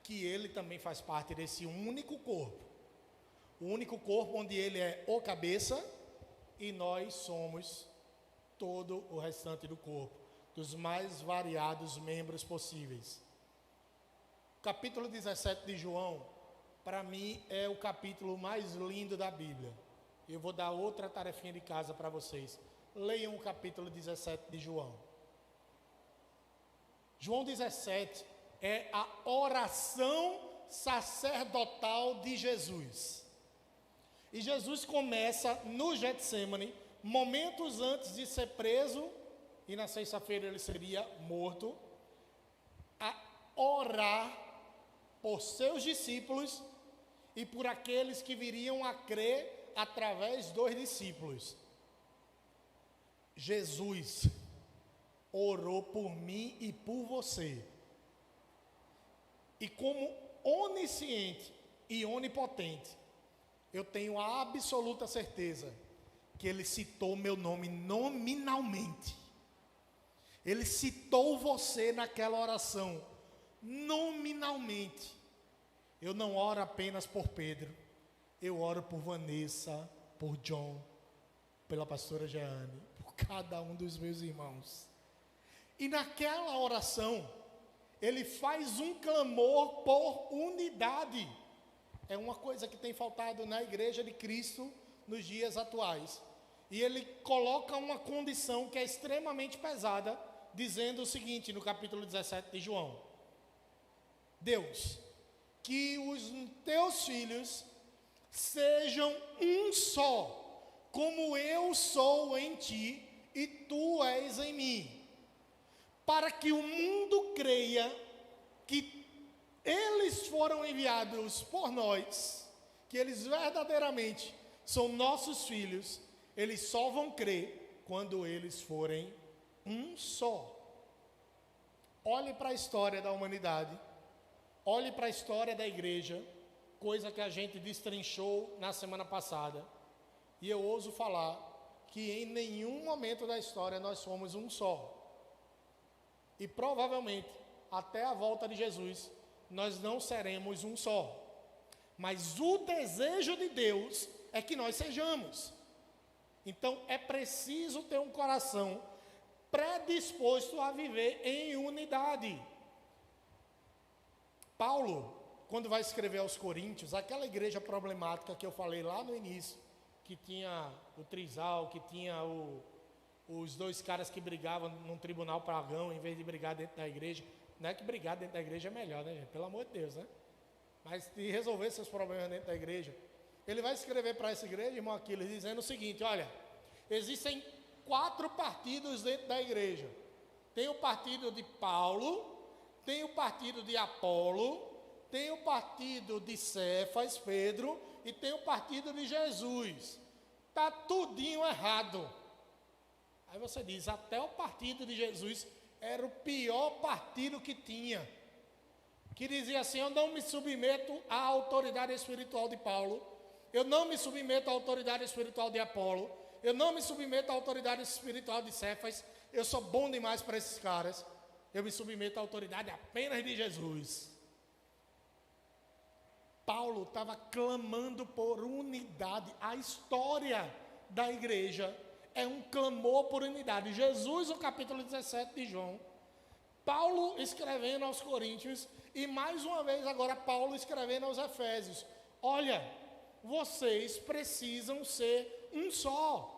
que ele também faz parte desse único corpo. O único corpo onde ele é o cabeça e nós somos todo o restante do corpo, dos mais variados membros possíveis. O capítulo 17 de João, para mim, é o capítulo mais lindo da Bíblia. Eu vou dar outra tarefinha de casa para vocês. Leiam o capítulo 17 de João. João 17 é a oração sacerdotal de Jesus. E Jesus começa no Getsêmani, momentos antes de ser preso, e na sexta-feira ele seria morto, a orar por seus discípulos e por aqueles que viriam a crer através dos discípulos. Jesus orou por mim e por você. E como onisciente e onipotente, eu tenho a absoluta certeza que ele citou meu nome nominalmente. Ele citou você naquela oração nominalmente. Eu não oro apenas por Pedro, eu oro por Vanessa, por John, pela pastora Jeane, por cada um dos meus irmãos. E naquela oração, ele faz um clamor por unidade. É uma coisa que tem faltado na igreja de Cristo nos dias atuais. E ele coloca uma condição que é extremamente pesada, dizendo o seguinte no capítulo 17 de João: Deus, que os teus filhos sejam um só, como eu sou em ti e tu és em mim, para que o mundo creia que eles foram enviados por nós, que eles verdadeiramente são nossos filhos. Eles só vão crer quando eles forem um só. Olhe para a história da humanidade, olhe para a história da igreja, coisa que a gente destrinchou na semana passada, e eu ouso falar que em nenhum momento da história nós fomos um só. E provavelmente, até a volta de Jesus, nós não seremos um só. Mas o desejo de Deus é que nós sejamos. Então é preciso ter um coração predisposto a viver em unidade. Paulo, quando vai escrever aos Coríntios, aquela igreja problemática que eu falei lá no início, que tinha o trisal, que tinha os dois caras que brigavam num tribunal pagão, em vez de brigar dentro da igreja. Não é que brigar dentro da igreja é melhor, né, gente? Pelo amor de Deus, né? Mas de resolver seus problemas dentro da igreja. Ele vai escrever para essa igreja, irmão Aquiles, dizendo o seguinte: olha, existem 4 partidos dentro da igreja. Tem o partido de Paulo, tem o partido de Apolo, tem o partido de Cefas, Pedro, e tem o partido de Jesus. Está tudinho errado. Aí você diz, até o partido de Jesus era o pior partido que tinha. Que dizia assim: eu não me submeto à autoridade espiritual de Paulo, eu não me submeto à autoridade espiritual de Apolo, eu não me submeto à autoridade espiritual de Cefas, eu sou bom demais para esses caras, eu me submeto à autoridade apenas de Jesus. Paulo estava clamando por unidade. A história da igreja é um clamor por unidade. Jesus, no capítulo 17 de João, Paulo escrevendo aos Coríntios, e mais uma vez agora Paulo escrevendo aos Efésios: olha, vocês precisam ser um só.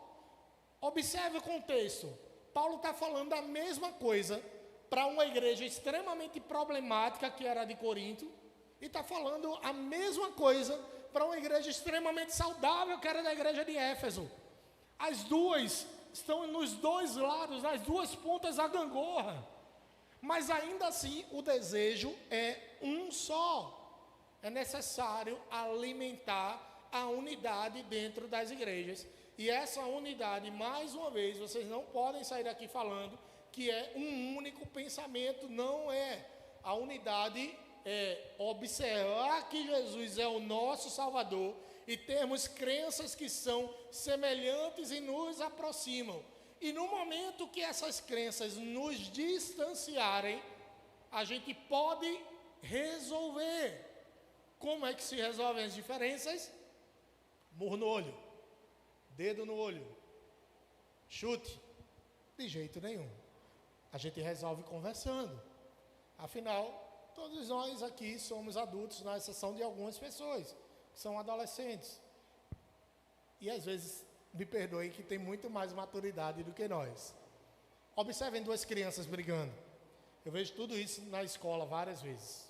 Observe o contexto. Paulo está falando a mesma coisa para uma igreja extremamente problemática que era a de Corinto, e está falando a mesma coisa para uma igreja extremamente saudável que era da igreja de Éfeso. As duas estão nos dois lados, nas duas pontas da gangorra, mas ainda assim o desejo é um só. É necessário alimentar a unidade dentro das igrejas, e essa unidade, mais uma vez, vocês não podem sair daqui falando que é um único pensamento. Não é. A unidade é observar que Jesus é o nosso Salvador e termos crenças que são semelhantes e nos aproximam. E no momento que essas crenças nos distanciarem, a gente pode resolver. Como é que se resolvem as diferenças? Murro no olho, dedo no olho, chute? De jeito nenhum. A gente resolve conversando. Afinal, todos nós aqui somos adultos, na exceção de algumas pessoas que são adolescentes. E às vezes, me perdoem, que tem muito mais maturidade do que nós. Observem 2 crianças brigando. Eu vejo tudo isso na escola várias vezes.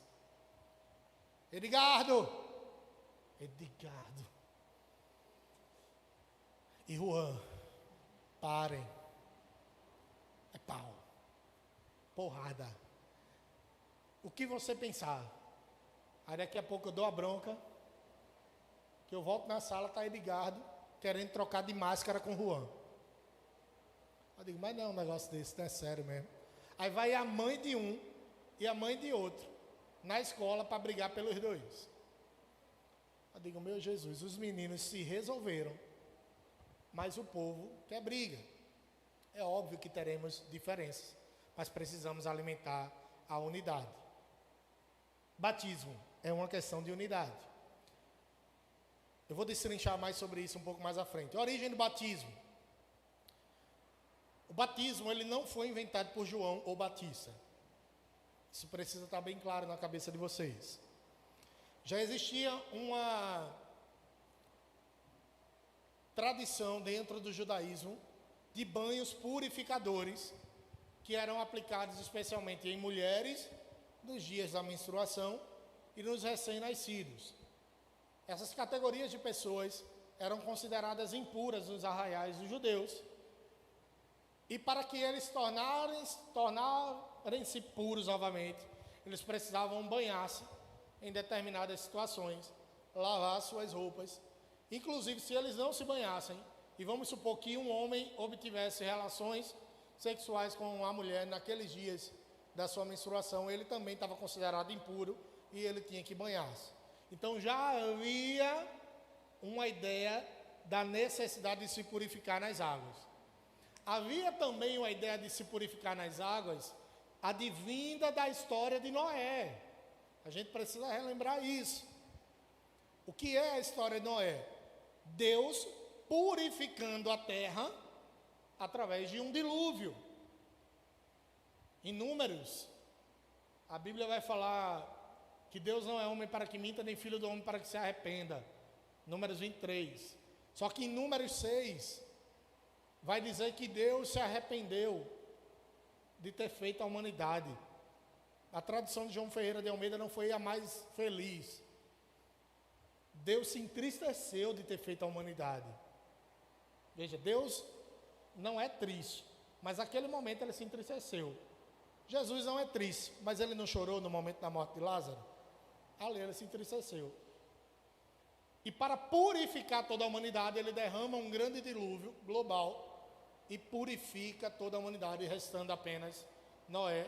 Edgardo e Juan, parem. É pau, porrada. O que você pensar? Aí daqui a pouco eu dou a bronca, que eu volto na sala, está Edgardo querendo trocar de máscara com Juan. Eu digo, mas não é um negócio desse, não é sério mesmo. Aí vai a mãe de um e a mãe de outro na escola para brigar pelos dois. Eu digo, meu Jesus, os meninos se resolveram, mas o povo quer briga. É óbvio que teremos diferenças, mas precisamos alimentar a unidade. Batismo é uma questão de unidade. Eu vou destrinchar mais sobre isso um pouco mais à frente. A origem do batismo. O batismo, ele não foi inventado por João ou Batista. Isso precisa estar bem claro na cabeça de vocês. Já existia uma tradição dentro do judaísmo de banhos purificadores que eram aplicados especialmente em mulheres nos dias da menstruação e nos recém-nascidos. Essas categorias de pessoas eram consideradas impuras nos arraiais dos judeus. E para que eles tornarem-se puros novamente, eles precisavam banhar-se em determinadas situações, lavar suas roupas. Inclusive, se eles não se banhassem, e vamos supor que um homem obtivesse relações sexuais com a mulher naqueles dias da sua menstruação, ele também estava considerado impuro e ele tinha que banhar-se. Então já havia uma ideia da necessidade de se purificar nas águas. Havia também uma ideia de se purificar nas águas, advinda da história de Noé. A gente precisa relembrar isso. O que é a história de Noé? Deus purificando a terra através de um dilúvio. Em Números, a Bíblia vai falar que Deus não é homem para que minta, nem filho do homem para que se arrependa. Números 23. Só que em Números 6, vai dizer que Deus se arrependeu de ter feito a humanidade. A tradução de João Ferreira de Almeida não foi a mais feliz. Deus se entristeceu de ter feito a humanidade. Veja, Deus não é triste, mas naquele momento ele se entristeceu. Jesus não é triste, mas ele não chorou no momento da morte de Lázaro? Ali ele se entristeceu. E para purificar toda a humanidade, ele derrama um grande dilúvio global e purifica toda a humanidade, restando apenas Noé,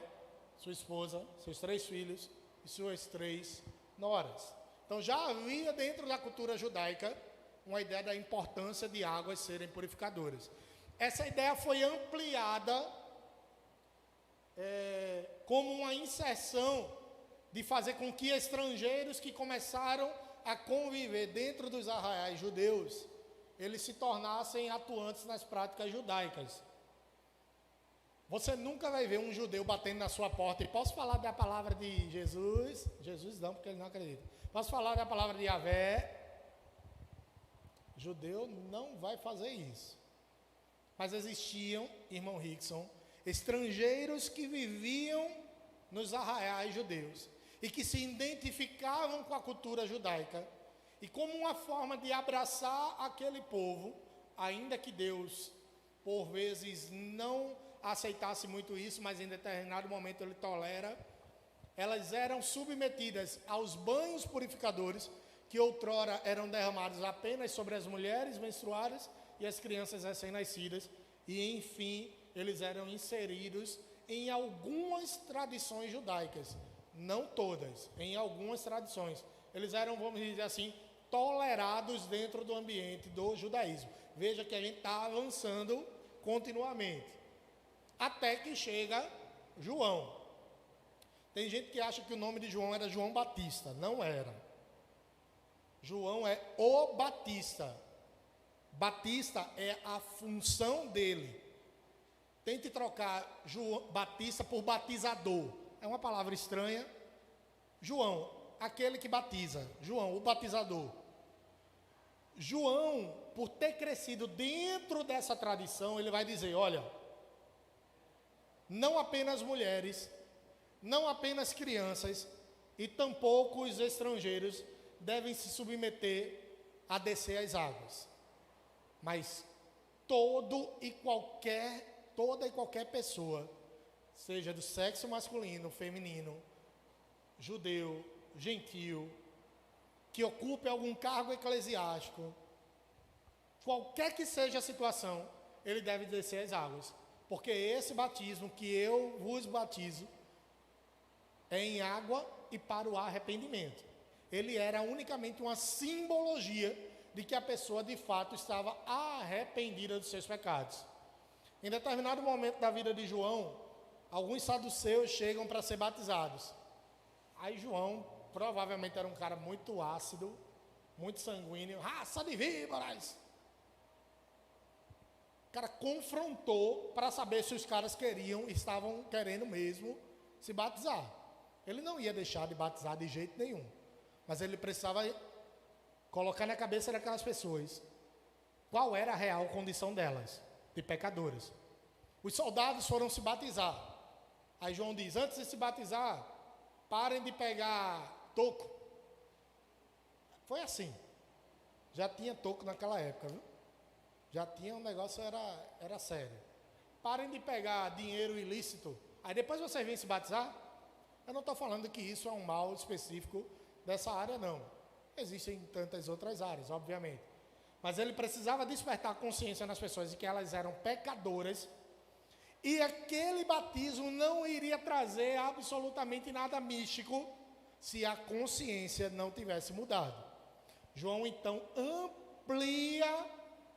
sua esposa, seus 3 filhos e suas 3 noras. Então já havia dentro da cultura judaica uma ideia da importância de águas serem purificadoras. Essa ideia foi ampliada como uma inserção de fazer com que estrangeiros que começaram a conviver dentro dos arraiais judeus, eles se tornassem atuantes nas práticas judaicas. Você nunca vai ver um judeu batendo na sua porta e posso falar da palavra de Jesus? Jesus não, porque ele não acredita. Posso falar da palavra de Yahvé? Judeu não vai fazer isso. Mas existiam, irmão Rickson, estrangeiros que viviam nos arraiais judeus e que se identificavam com a cultura judaica e como uma forma de abraçar aquele povo, ainda que Deus por vezes não aceitasse muito isso, mas em determinado momento ele tolera, elas eram submetidas aos banhos purificadores que outrora eram derramados apenas sobre as mulheres menstruadas e as crianças recém-nascidas, e enfim eles eram inseridos em algumas tradições judaicas, não todas, em algumas tradições. Eles eram, vamos dizer assim, tolerados dentro do ambiente do judaísmo. Veja que a gente está avançando continuamente, até que chega João. Tem gente que acha que o nome de João era João Batista, não era. João é o Batista. Batista é a função dele. Tente trocar João Batista por batizador. É uma palavra estranha. João, aquele que batiza. João, o batizador. João, por ter crescido dentro dessa tradição, ele vai dizer, olha, não apenas mulheres, não apenas crianças e tampouco os estrangeiros devem se submeter a descer as águas, mas toda e qualquer pessoa, seja do sexo masculino, feminino, judeu, gentil, que ocupe algum cargo eclesiástico, qualquer que seja a situação, ele deve descer as águas, porque esse batismo que eu vos batizo é em água e para o arrependimento. Ele era unicamente uma simbologia de que a pessoa de fato estava arrependida dos seus pecados. Em determinado momento da vida de João, alguns saduceus chegam para ser batizados. Aí João provavelmente era um cara muito ácido, muito sanguíneo, raça de víboras. O cara confrontou para saber se os caras estavam querendo mesmo se batizar. Ele não ia deixar de batizar de jeito nenhum, mas ele precisava colocar na cabeça daquelas pessoas qual era a real condição delas, de pecadoras. Os soldados foram se batizar. Aí João diz, antes de se batizar, parem de pegar toco. Foi assim. Já tinha toco naquela época, viu? Já tinha um negócio, era sério. Parem de pegar dinheiro ilícito. Aí depois vocês vêm se batizar. Eu não estou falando que isso é um mal específico dessa área, não. Existem tantas outras áreas, obviamente. Mas ele precisava despertar a consciência nas pessoas de que elas eram pecadoras. E aquele batismo não iria trazer absolutamente nada místico se a consciência não tivesse mudado. João, então, amplia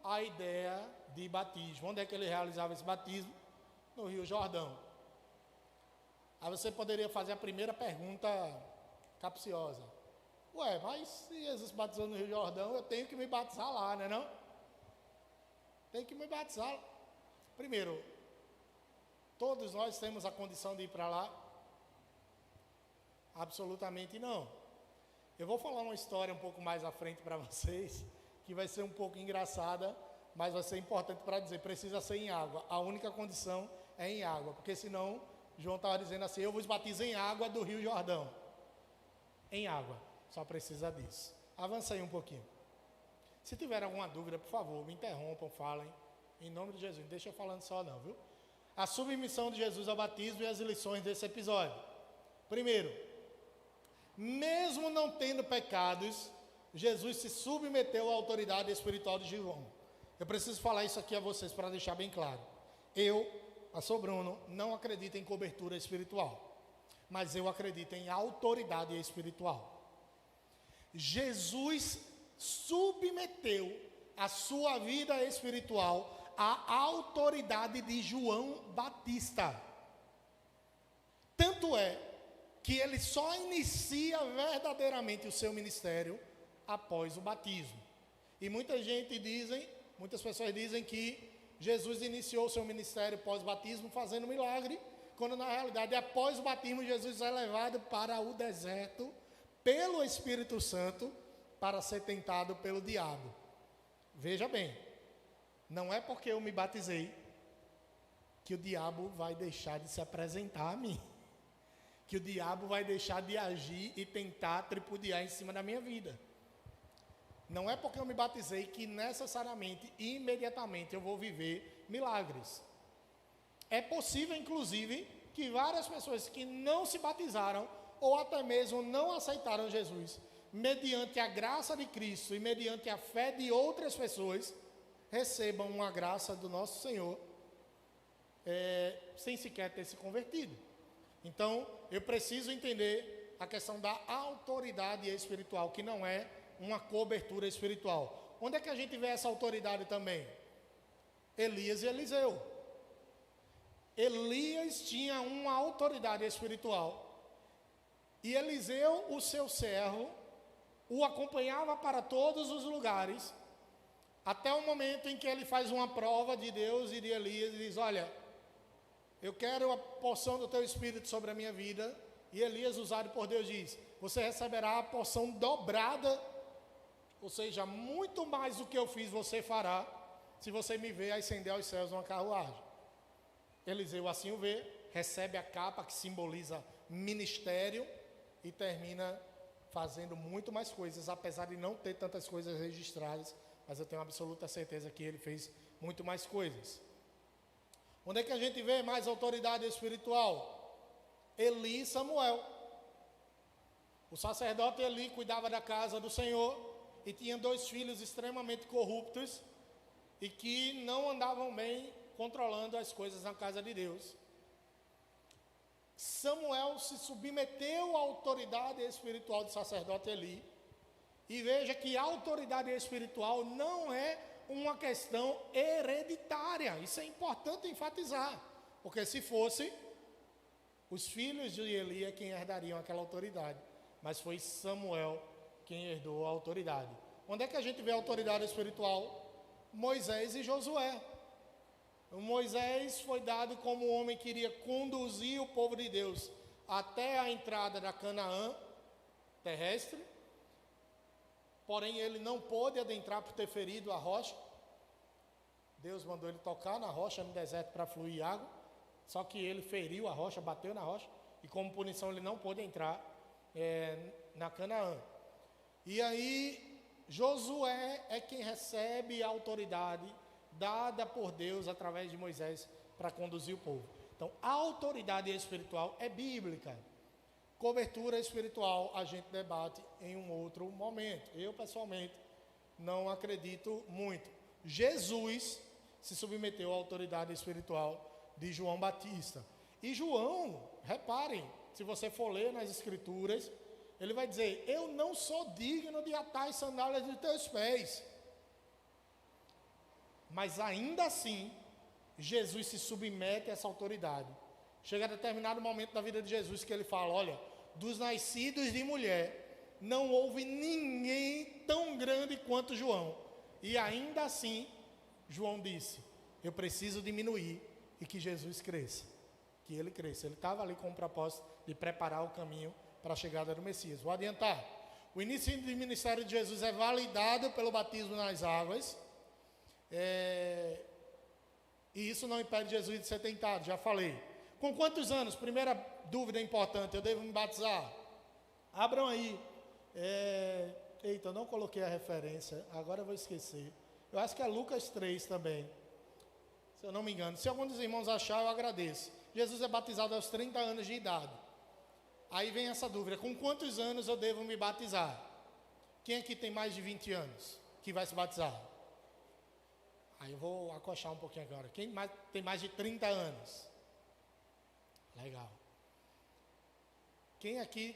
a ideia de batismo. Onde é que ele realizava esse batismo? No Rio Jordão. Aí você poderia fazer a primeira pergunta capciosa. Ué, mas se Jesus batizou no Rio Jordão, eu tenho que me batizar lá, não é não? Tenho que me batizar. Primeiro, Todos nós temos a condição de ir para lá? Absolutamente não. Eu vou falar uma história um pouco mais à frente para vocês, que vai ser um pouco engraçada, mas vai ser importante para dizer, precisa ser em água. A única condição é em água, porque senão, João estava dizendo assim, eu vos batizo em água do Rio Jordão. Em água, só precisa disso. Avança aí um pouquinho. Se tiver alguma dúvida, por favor, me interrompam, falem. Em nome de Jesus, não deixa eu falando só não, viu? A submissão de Jesus ao batismo e as lições desse episódio. Primeiro, mesmo não tendo pecados, Jesus se submeteu à autoridade espiritual de João. Eu preciso falar isso aqui a vocês para deixar bem claro. Eu, pastor Bruno, não acredito em cobertura espiritual, mas eu acredito em autoridade espiritual. Jesus submeteu a sua vida espiritual à autoridade de João Batista. Tanto é que ele só inicia verdadeiramente o seu ministério após o batismo. E muitas pessoas dizem que Jesus iniciou o seu ministério pós-batismo fazendo milagre, quando na realidade após o batismo Jesus é levado para o deserto pelo Espírito Santo para ser tentado pelo diabo. Veja bem, não é porque eu me batizei que o diabo vai deixar de se apresentar a mim, que o diabo vai deixar de agir e tentar tripudiar em cima da minha vida. Não é porque eu me batizei que necessariamente, imediatamente eu vou viver milagres. É possível, inclusive, que várias pessoas que não se batizaram ou até mesmo não aceitaram Jesus, mediante a graça de Cristo e mediante a fé de outras pessoas, recebam uma graça do nosso Senhor, sem sequer ter se convertido. Então, eu preciso entender a questão da autoridade espiritual, que não é uma cobertura espiritual. Onde é que a gente vê essa autoridade também? Elias e Eliseu. Elias tinha uma autoridade espiritual, e Eliseu, o seu servo, o acompanhava para todos os lugares, até o momento em que ele faz uma prova de Deus e de Elias, e diz, olha, eu quero a porção do teu Espírito sobre a minha vida, e Elias, usado por Deus, diz, você receberá a porção dobrada, ou seja, muito mais do que eu fiz você fará, se você me ver ascender aos céus numa carruagem. Eliseu assim o vê, recebe a capa que simboliza ministério, e termina fazendo muito mais coisas, apesar de não ter tantas coisas registradas, mas eu tenho absoluta certeza que ele fez muito mais coisas. Onde é que a gente vê mais autoridade espiritual? Eli e Samuel. O sacerdote Eli cuidava da casa do Senhor e tinha 2 filhos extremamente corruptos e que não andavam bem controlando as coisas na casa de Deus. Samuel se submeteu à autoridade espiritual do sacerdote Eli. E veja que a autoridade espiritual não é uma questão hereditária. Isso é importante enfatizar. Porque se fosse, os filhos de Eli é quem herdariam aquela autoridade. Mas foi Samuel quem herdou a autoridade. Onde é que a gente vê a autoridade espiritual? Moisés e Josué. Moisés foi dado como um homem que iria conduzir o povo de Deus até a entrada da Canaã terrestre, porém ele não pôde adentrar por ter ferido a rocha. Deus mandou ele tocar na rocha no deserto para fluir água, só que ele feriu a rocha, bateu na rocha, e como punição ele não pôde entrar na Canaã. E aí Josué é quem recebe a autoridade dada por Deus através de Moisés para conduzir o povo. Então, a autoridade espiritual é bíblica. Cobertura espiritual a gente debate em um outro momento. Eu, pessoalmente, não acredito muito. Jesus se submeteu à autoridade espiritual de João Batista. E João, reparem, se você for ler nas Escrituras, ele vai dizer, eu não sou digno de atar as sandálias de teus pés. Mas ainda assim, Jesus se submete a essa autoridade. Chega a determinado momento da vida de Jesus que ele fala, olha, dos nascidos de mulher, não houve ninguém tão grande quanto João. E ainda assim, João disse, eu preciso diminuir e que Jesus cresça. que ele cresça. Ele estava ali com o propósito de preparar o caminho para a chegada do Messias. Vou adiantar. O início do ministério de Jesus é validado pelo batismo nas águas. E isso não impede Jesus de ser tentado, já falei. Com quantos anos? Primeira dúvida importante, eu devo me batizar? Abram aí. Eita, eu não coloquei a referência, agora eu vou esquecer. Eu acho que é Lucas 3 também, se eu não me engano. Se algum dos irmãos achar, eu agradeço. Jesus é batizado aos 30 anos de idade. Aí vem essa dúvida, com quantos anos eu devo me batizar? Quem aqui tem mais de 20 anos que vai se batizar? Aí eu vou acochar um pouquinho agora. Quem tem mais de 30 anos? Legal. Quem aqui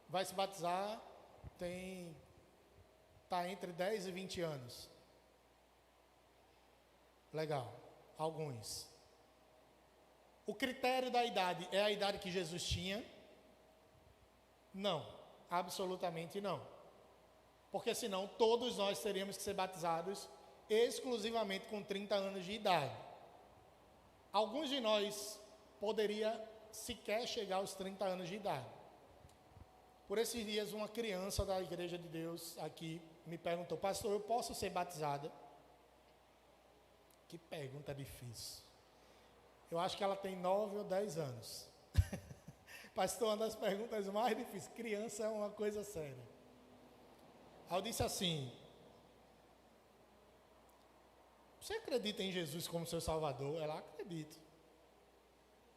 vai se batizar está entre 10 e 20 anos? Legal. Alguns. O critério da idade é a idade que Jesus tinha? Não, absolutamente não. Porque senão todos nós teríamos que ser batizados exclusivamente com 30 anos de idade. Alguns de nós poderia sequer chegar aos 30 anos de idade. Por esses dias, uma criança da Igreja de Deus aqui me perguntou: pastor, eu posso ser batizada? Que pergunta difícil. Eu acho que ela tem 9 ou 10 anos. Pastor, uma das perguntas mais difíceis. Criança é uma coisa séria. Aí eu disse assim: você acredita em Jesus como seu Salvador? Ela acredita.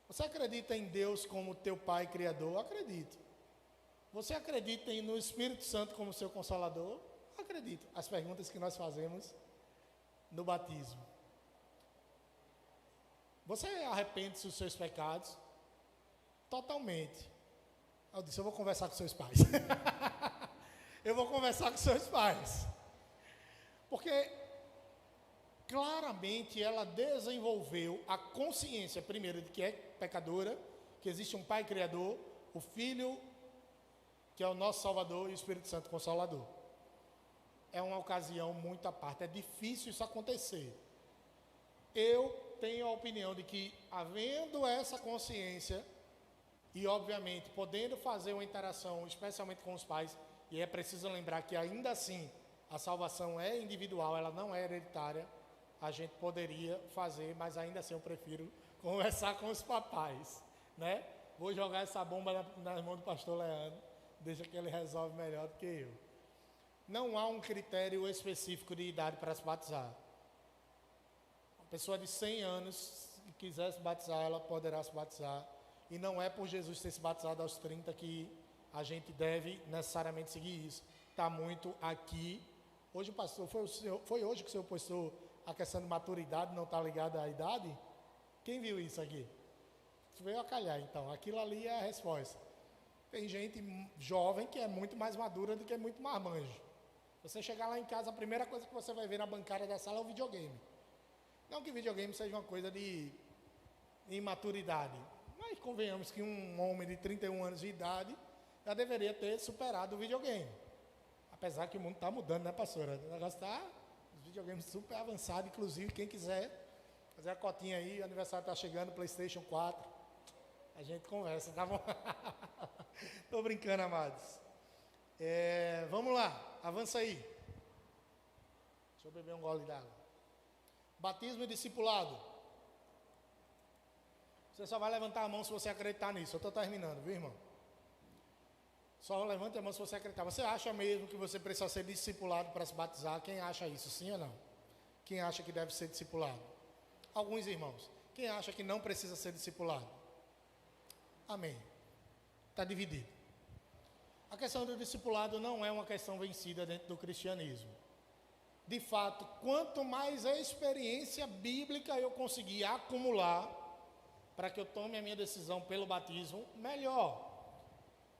Você acredita em Deus como teu Pai Criador? Acredito. Você acredita no Espírito Santo como seu Consolador? Acredito. As perguntas que nós fazemos no batismo. Você arrepende-se dos seus pecados? Totalmente. Eu disse: eu vou conversar com seus pais. Eu vou conversar com seus pais. Porque claramente ela desenvolveu a consciência, primeiro, de que é pecadora, que existe um Pai Criador, o Filho, que é o nosso Salvador, e o Espírito Santo Consolador. É uma ocasião muito à parte. É difícil isso acontecer. Eu tenho a opinião de que, havendo essa consciência, e obviamente podendo fazer uma interação, especialmente com os pais, e é preciso lembrar que ainda assim a salvação é individual, ela não é hereditária, a gente poderia fazer, mas ainda assim eu prefiro conversar com os papais, né? Vou jogar essa bomba nas mãos do pastor Leandro, deixa que ele resolve melhor do que eu. Não há um critério específico de idade para se batizar. Uma pessoa de 100 anos, se quiser se batizar, ela poderá se batizar. E não é por Jesus ter se batizado aos 30 que a gente deve necessariamente seguir isso. Está muito aqui. Hoje, pastor, foi hoje que o senhor postou a questão de maturidade, não está ligada à idade? Quem viu isso aqui? Veio a calhar, então. Aquilo ali é a resposta. Tem gente jovem que é muito mais madura do que muito marmanjo. Você chegar lá em casa, a primeira coisa que você vai ver na bancada da sala é o videogame. Não que videogame seja uma coisa de imaturidade, mas convenhamos que um homem de 31 anos de idade já deveria ter superado o videogame. Apesar que o mundo está mudando, né, pastora? O negócio está, os videogames super avançados, inclusive quem quiser fazer a cotinha aí, o aniversário está chegando, PlayStation 4, a gente conversa, tá bom? Estou brincando, amados. Vamos lá, avança aí. Deixa eu beber um gole d'água. Batismo e discipulado. Você só vai levantar a mão se você acreditar nisso. Eu estou terminando, viu, irmão? Só levante a mão se você acreditar. Você acha mesmo que você precisa ser discipulado para se batizar? Quem acha isso, sim ou não? Quem acha que deve ser discipulado? Alguns irmãos. Quem acha que não precisa ser discipulado? Amém. Está dividido. A questão do discipulado não é uma questão vencida dentro do cristianismo. De fato, quanto mais a experiência bíblica eu conseguir acumular para que eu tome a minha decisão pelo batismo, melhor.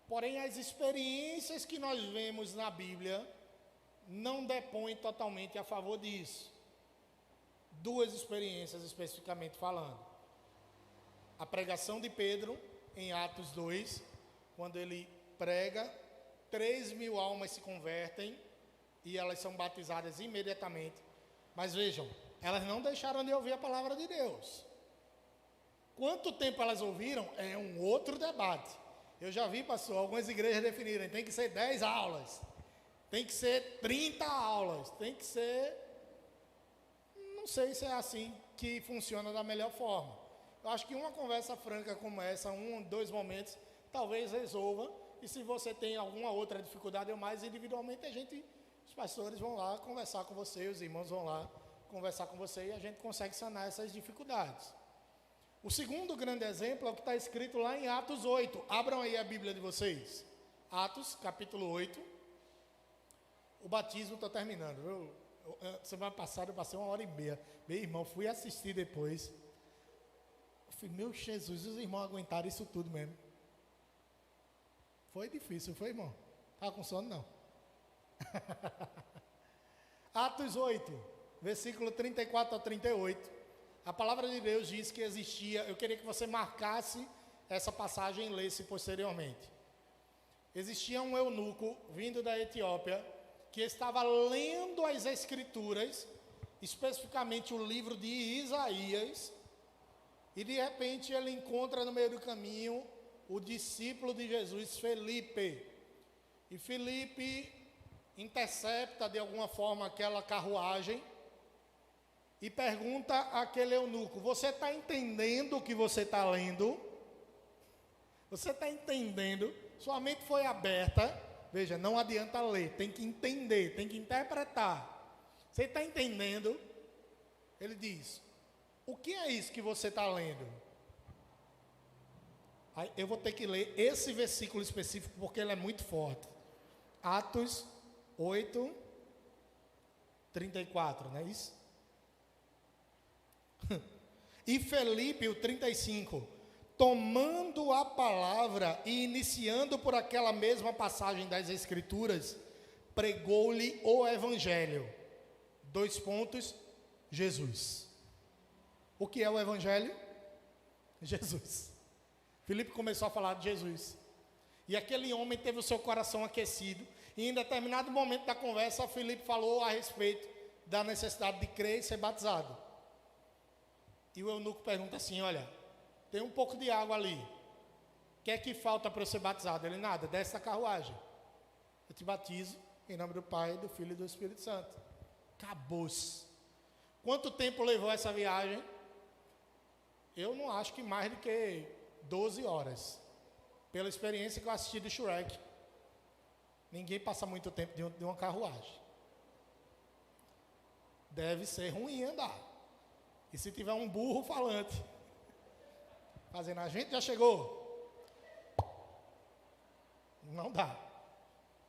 Porém, as experiências que nós vemos na Bíblia não depõem totalmente a favor disso. Duas experiências especificamente falando. A pregação de Pedro, em Atos 2, quando ele prega, 3.000 almas se convertem e elas são batizadas imediatamente. Mas vejam, elas não deixaram de ouvir a palavra de Deus. Quanto tempo elas ouviram é um outro debate. Eu já vi, pastor, algumas igrejas definirem, tem que ser 10 aulas, tem que ser 30 aulas, tem que ser... Não sei se é assim que funciona da melhor forma. Eu acho que uma conversa franca como essa, 2 momentos, talvez resolva. E se você tem alguma outra dificuldade ou mais, individualmente os pastores vão lá conversar com você, os irmãos vão lá conversar com você e a gente consegue sanar essas dificuldades. O segundo grande exemplo é o que está escrito lá em Atos 8. Abram aí a Bíblia de vocês. Atos, capítulo 8. O batismo está terminando. Semana passada eu passei 1h30. Meu irmão, fui assistir depois. Eu falei, meu Jesus, os irmãos aguentaram isso tudo mesmo. Foi difícil, foi, irmão? Estava com sono, não. Atos 8, versículo 34 a 38. A palavra de Deus diz que existia... Eu queria que você marcasse essa passagem e lesse posteriormente. Existia um eunuco vindo da Etiópia que estava lendo as Escrituras, especificamente o livro de Isaías, e de repente ele encontra no meio do caminho o discípulo de Jesus, Felipe. E Felipe intercepta de alguma forma aquela carruagem e pergunta àquele eunuco: você está entendendo o que você está lendo? Você está entendendo? Sua mente foi aberta. Veja, não adianta ler, tem que entender, tem que interpretar. Você está entendendo? Ele diz: o que é isso que você está lendo? Aí eu vou ter que ler esse versículo específico porque ele é muito forte. Atos 8, 34, não é isso? E Felipe, o 35, tomando a palavra e iniciando por aquela mesma passagem das Escrituras, pregou-lhe o Evangelho. 2 pontos, Jesus. O que é o Evangelho? Jesus. Felipe começou a falar de Jesus. E aquele homem teve o seu coração aquecido. E em determinado momento da conversa, Felipe falou a respeito da necessidade de crer e ser batizado. E o eunuco pergunta assim: olha, tem um pouco de água ali. O que é que falta para eu ser batizado? Ele: nada, desce a carruagem. Eu te batizo em nome do Pai, do Filho e do Espírito Santo. Acabou-se. Quanto tempo levou essa viagem? Eu não acho que mais do que 12 horas. Pela experiência que eu assisti de Shrek. Ninguém passa muito tempo de uma carruagem. Deve ser ruim andar. E se tiver um burro falante, fazendo a gente já chegou, não dá.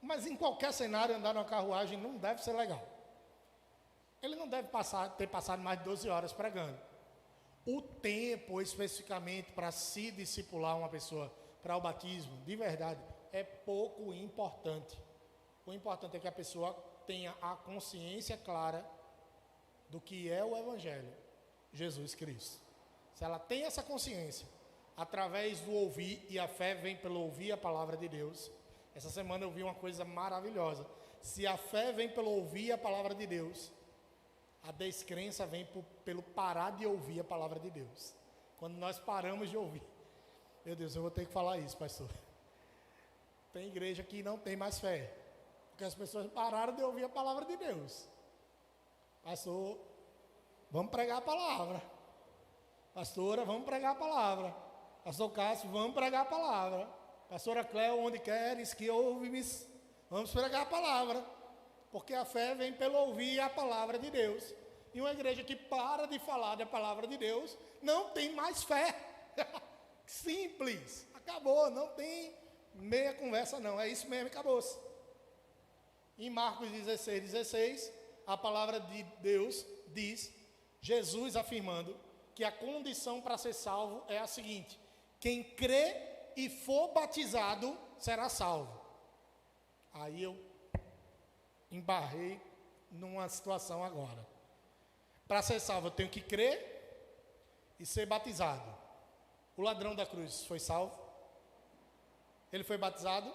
Mas em qualquer cenário, andar numa carruagem não deve ser legal. Ele não deve ter passado mais de 12 horas pregando. O tempo especificamente para se discipular uma pessoa para o batismo, de verdade, é pouco importante. O importante é que a pessoa tenha a consciência clara do que é o Evangelho, Jesus Cristo. Se ela tem essa consciência, através do ouvir, e a fé vem pelo ouvir a palavra de Deus. Essa semana eu vi uma coisa maravilhosa. Se a fé vem pelo ouvir a palavra de Deus, a descrença vem pelo parar de ouvir a palavra de Deus. Quando nós paramos de ouvir. Meu Deus, eu vou ter que falar isso, pastor. Tem igreja que não tem mais fé, porque as pessoas pararam de ouvir a palavra de Deus. Pastor, vamos pregar a palavra. Pastora, vamos pregar a palavra. Pastor Cássio, vamos pregar a palavra. Pastora Cléo, onde queres que ouve-me, vamos pregar a palavra. Porque a fé vem pelo ouvir a palavra de Deus. E uma igreja que para de falar da palavra de Deus, não tem mais fé. Simples, acabou, não tem meia conversa não, é isso mesmo, acabou-se. Em Marcos 16, a palavra de Deus diz, Jesus afirmando, que a condição para ser salvo é a seguinte: quem crê e for batizado será salvo. Aí eu embarrei numa situação agora. Para ser salvo eu tenho que crer e ser batizado. O ladrão da cruz foi salvo? Ele foi batizado?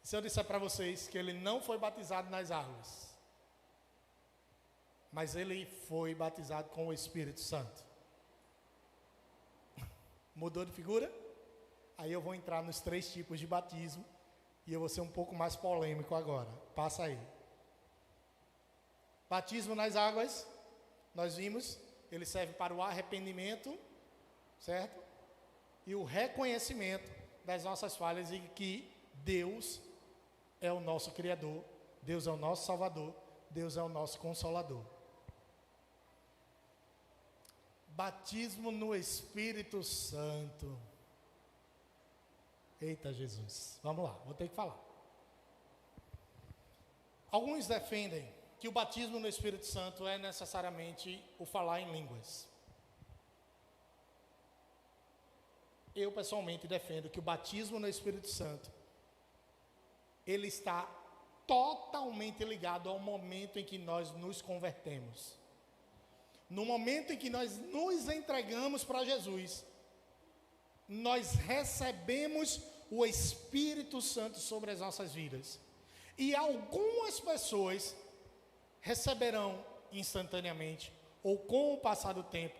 Se eu disser para vocês que ele não foi batizado nas águas, mas ele foi batizado com o Espírito Santo. Mudou de figura? Aí eu vou entrar nos 3 tipos de batismo e eu vou ser um pouco mais polêmico agora. Passa aí. Batismo nas águas, nós vimos, ele serve para o arrependimento, certo? E o reconhecimento das nossas falhas e que Deus é o nosso Criador, Deus é o nosso Salvador, Deus é o nosso Consolador. Batismo no Espírito Santo. Eita Jesus, vamos lá, vou ter que falar. Alguns defendem que o batismo no Espírito Santo é necessariamente o falar em línguas. Eu pessoalmente defendo que o batismo no Espírito Santo, ele está totalmente ligado ao momento em que nós nos convertemos. No momento em que nós nos entregamos para Jesus, nós recebemos o Espírito Santo sobre as nossas vidas. E algumas pessoas receberão instantaneamente, ou com o passar do tempo,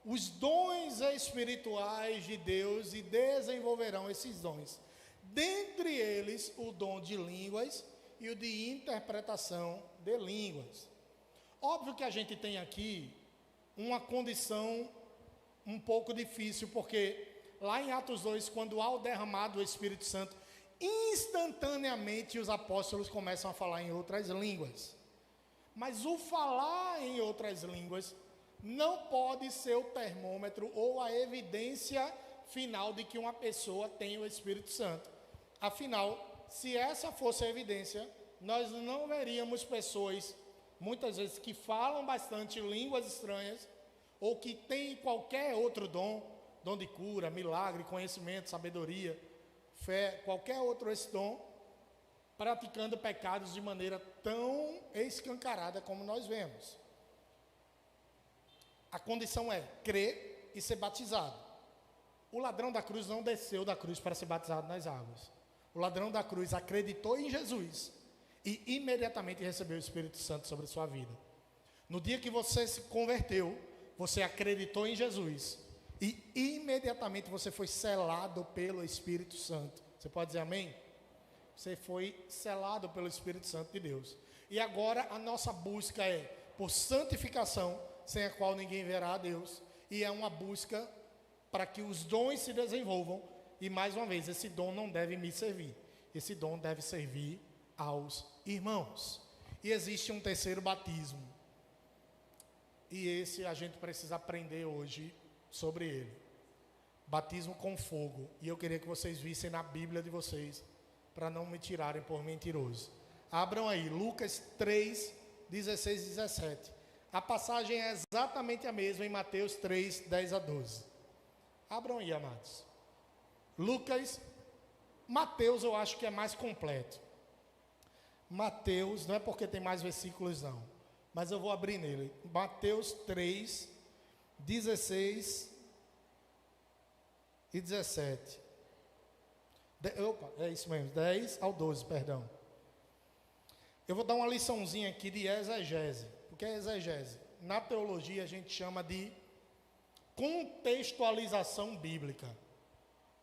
os dons espirituais de Deus e desenvolverão esses dons. Dentre eles, o dom de línguas e o de interpretação de línguas. Óbvio que a gente tem aqui uma condição um pouco difícil, porque lá em Atos 2, quando há o derramado do Espírito Santo, instantaneamente os apóstolos começam a falar em outras línguas. Mas o falar em outras línguas não pode ser o termômetro ou a evidência final de que uma pessoa tem o Espírito Santo. Afinal, se essa fosse a evidência, nós não veríamos pessoas, muitas vezes, que falam bastante línguas estranhas, ou que têm qualquer outro dom de cura, milagre, conhecimento, sabedoria, fé, qualquer outro esse dom, praticando pecados de maneira tão escancarada como nós vemos. A condição é crer e ser batizado. O ladrão da cruz não desceu da cruz para ser batizado nas águas. O ladrão da cruz acreditou em Jesus e imediatamente recebeu o Espírito Santo sobre a sua vida. No dia que você se converteu, você acreditou em Jesus e imediatamente você foi selado pelo Espírito Santo. Você pode dizer amém? Você foi selado pelo Espírito Santo de Deus. E agora a nossa busca é por santificação, sem a qual ninguém verá a Deus. E é uma busca para que os dons se desenvolvam. E mais uma vez, esse dom não deve me servir. Esse dom deve servir aos irmãos. E existe um terceiro batismo. E esse a gente precisa aprender hoje sobre ele. Batismo com fogo. E eu queria que vocês vissem na Bíblia de vocês, para não me tirarem por mentiroso. Abram aí, Lucas 3, 16 e 17. A passagem é exatamente a mesma em Mateus 3, 10 a 12. Abram aí, amados. Mateus eu acho que é mais completo. Mateus, não é porque tem mais versículos não, mas eu vou abrir nele. Mateus 3, 16 e 17. É isso mesmo, 10 ao 12, perdão. Eu vou dar uma liçãozinha aqui de exegese. O que é exegese? Na teologia a gente chama de contextualização bíblica.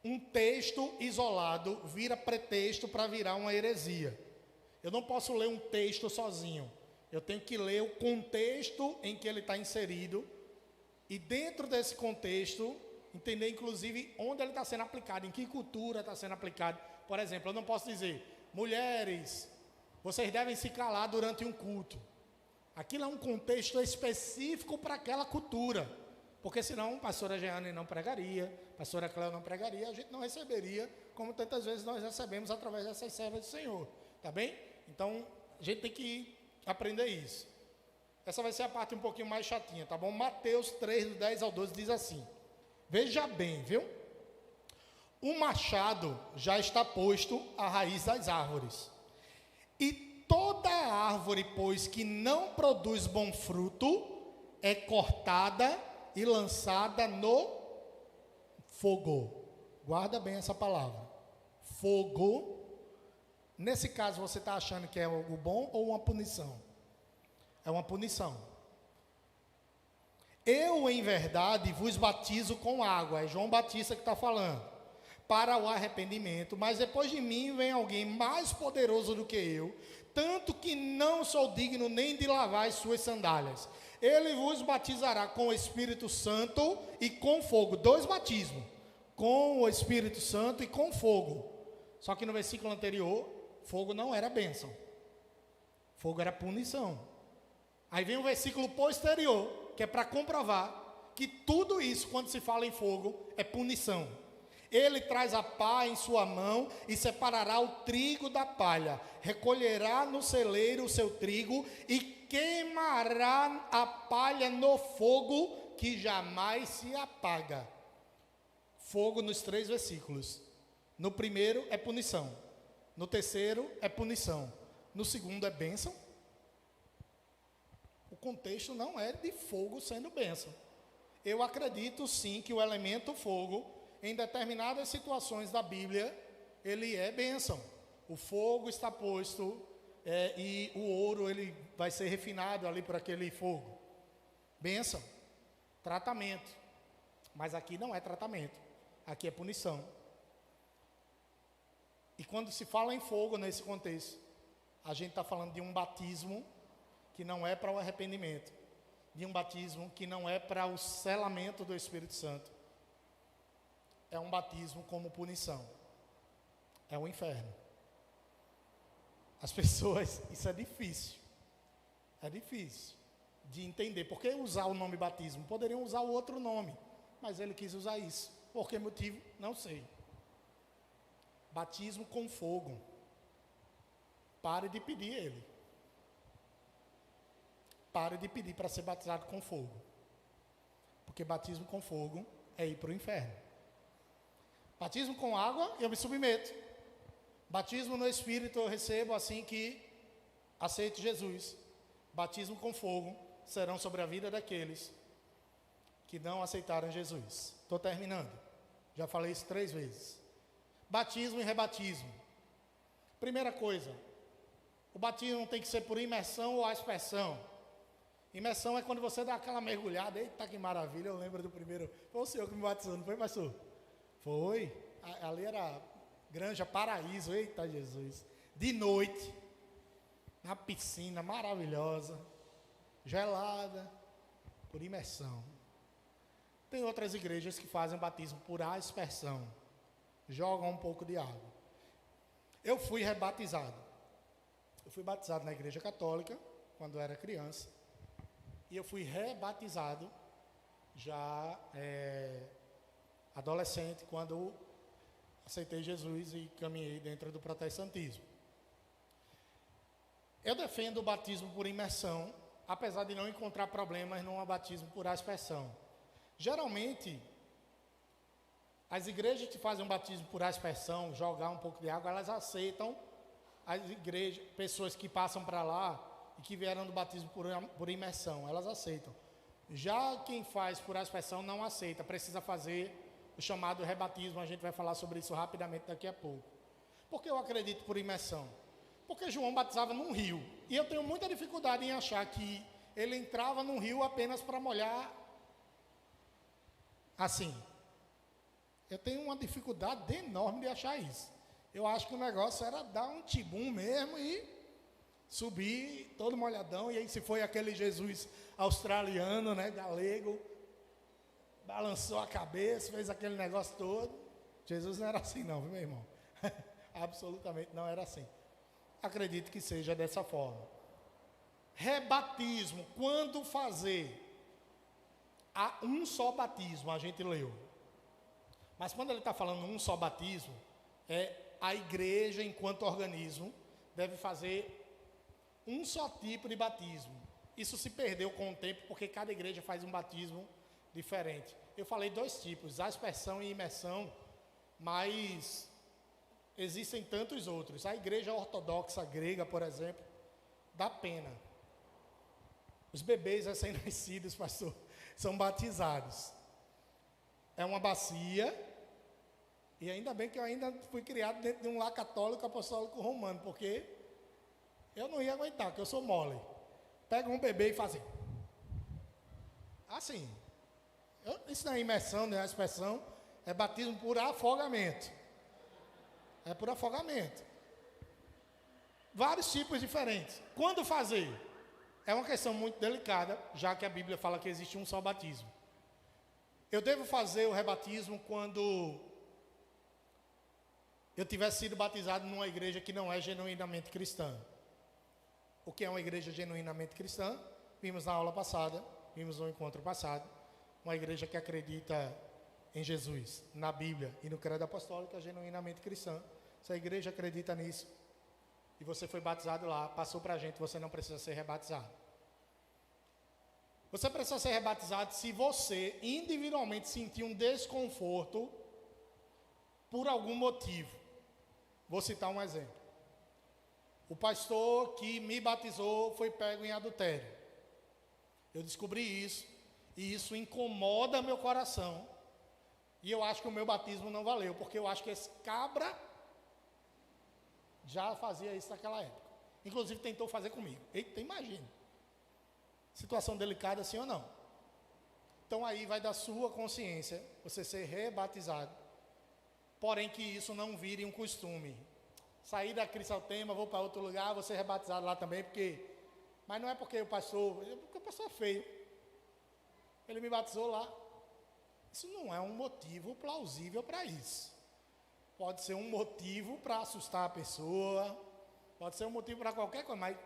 Um texto isolado vira pretexto para virar uma heresia. Eu não posso ler um texto sozinho. Eu tenho que ler o contexto em que ele está inserido e dentro desse contexto entender inclusive onde ele está sendo aplicado, em que cultura está sendo aplicado. Por exemplo, eu não posso dizer, mulheres, vocês devem se calar durante um culto. Aquilo é um contexto específico para aquela cultura, porque senão a pastora Jeane não pregaria, a pastora Cléo não pregaria, a gente não receberia, como tantas vezes nós recebemos através dessas servas do Senhor, tá bem? Então, a gente tem que aprender isso. Essa vai ser a parte um pouquinho mais chatinha, tá bom? Mateus 3, do 10 ao 12 diz assim, veja bem, viu? O machado já está posto à raiz das árvores. E toda árvore, pois, que não produz bom fruto, é cortada e lançada no fogo. Guarda bem essa palavra. Fogo. Nesse caso, você está achando que é algo bom ou uma punição? É uma punição. Eu, em verdade, vos batizo com água. É João Batista que está falando. Para o arrependimento. Mas depois de mim vem alguém mais poderoso do que eu. Tanto que não sou digno nem de lavar as suas sandálias. Ele vos batizará com o Espírito Santo e com fogo. 2 batismos. Com o Espírito Santo e com fogo. Só que no versículo anterior, fogo não era bênção. Fogo era punição. Aí vem o versículo posterior, que é para comprovar que tudo isso, quando se fala em fogo, é punição. Ele traz a pá em sua mão e separará o trigo da palha. Recolherá no celeiro o seu trigo e queimará a palha no fogo que jamais se apaga. Fogo nos 3 versículos. No primeiro é punição. No terceiro é punição. No segundo é bênção. O contexto não é de fogo sendo bênção. Eu acredito sim que o elemento fogo, em determinadas situações da Bíblia, ele é bênção. O fogo está posto e o ouro ele vai ser refinado ali por aquele fogo. Bênção, tratamento. Mas aqui não é tratamento, aqui é punição. E quando se fala em fogo nesse contexto, a gente está falando de um batismo que não é para o arrependimento, de um batismo que não é para o selamento do Espírito Santo. É um batismo como punição. É o inferno. As pessoas, isso é difícil. É difícil de entender. Por que usar o nome batismo? Poderiam usar o outro nome, mas ele quis usar isso. Por que motivo? Não sei. Batismo com fogo. Pare de pedir ele. Pare de pedir para ser batizado com fogo. Porque batismo com fogo é ir para o inferno. Batismo com água, eu me submeto. Batismo no Espírito eu recebo assim que aceito Jesus. Batismo com fogo serão sobre a vida daqueles que não aceitaram Jesus. Estou terminando. Já falei isso 3 vezes. Batismo e rebatismo. Primeira coisa, o batismo tem que ser por imersão ou aspersão. Imersão é quando você dá aquela mergulhada. Eita, que maravilha, eu lembro do primeiro. Foi o senhor que me batizou, não foi, pastor? Foi. Ali era Granja Paraíso, eita Jesus. De noite, na piscina maravilhosa, gelada, por imersão. Tem outras igrejas que fazem batismo por aspersão. Jogam um pouco de água. Eu fui rebatizado. Eu fui batizado na igreja católica, quando era criança. E eu fui rebatizado, já adolescente, quando aceitei Jesus e caminhei dentro do protestantismo. Eu defendo o batismo por imersão, apesar de não encontrar problemas num batismo por aspersão. Geralmente, as igrejas que fazem um batismo por aspersão, jogar um pouco de água, elas aceitam as igrejas, pessoas que passam para lá e que vieram do batismo por imersão, elas aceitam. Já quem faz por aspersão não aceita, precisa fazer o chamado rebatismo. A gente vai falar sobre isso rapidamente daqui a pouco. Por que eu acredito por imersão? Porque João batizava num rio, e eu tenho muita dificuldade em achar que ele entrava num rio apenas para molhar assim. Eu tenho uma dificuldade enorme de achar isso. Eu acho que o negócio era dar um tibum mesmo e subir todo molhadão. E aí se foi aquele Jesus australiano, né, galego, balançou a cabeça, fez aquele negócio todo. Jesus não era assim não, viu, meu irmão? Absolutamente não era assim. Acredito que seja dessa forma. Rebatismo, quando fazer? Há um só batismo, a gente leu. Mas quando ele está falando um só batismo, a igreja, enquanto organismo, deve fazer um só tipo de batismo. Isso se perdeu com o tempo, porque cada igreja faz um batismo diferente. Eu falei 2 tipos, aspersão e imersão, mas existem tantos outros. A igreja ortodoxa grega, por exemplo, dá pena. Os bebês recém-nascidos, pastor, são batizados. É uma bacia, e ainda bem que eu ainda fui criado dentro de um lar católico apostólico romano, porque eu não ia aguentar, porque eu sou mole. Pega um bebê e faz assim. assim, isso não é imersão, não é expressão, é batismo por afogamento. É por afogamento. Vários tipos diferentes. Quando fazer? É uma questão muito delicada, já que a Bíblia fala que existe um só batismo. Eu devo fazer o rebatismo quando eu tiver sido batizado numa igreja que não é genuinamente cristã. O que é uma igreja genuinamente cristã? Vimos na aula passada, vimos no encontro passado, uma igreja que acredita em Jesus, na Bíblia e no credo apostólico é genuinamente cristã. Se a igreja acredita nisso e você foi batizado lá, passou para a gente, você não precisa ser rebatizado. Você precisa ser rebatizado se você individualmente sentir um desconforto por algum motivo. Vou citar um exemplo. O pastor que me batizou foi pego em adultério. Eu descobri isso e isso incomoda meu coração. E eu acho que o meu batismo não valeu, porque eu acho que esse cabra já fazia isso naquela época. Inclusive tentou fazer comigo. Eita, imagina. Situação delicada, sim ou não? Então aí vai da sua consciência você ser rebatizado. Porém que isso não vire um costume. Sair da Cristaltema, vou para outro lugar, vou ser rebatizado lá também, porque... Mas não é porque o pastor... Porque o pastor é feio. Ele me batizou lá. Isso não é um motivo plausível para isso. Pode ser um motivo para assustar a pessoa, pode ser um motivo para qualquer coisa, mas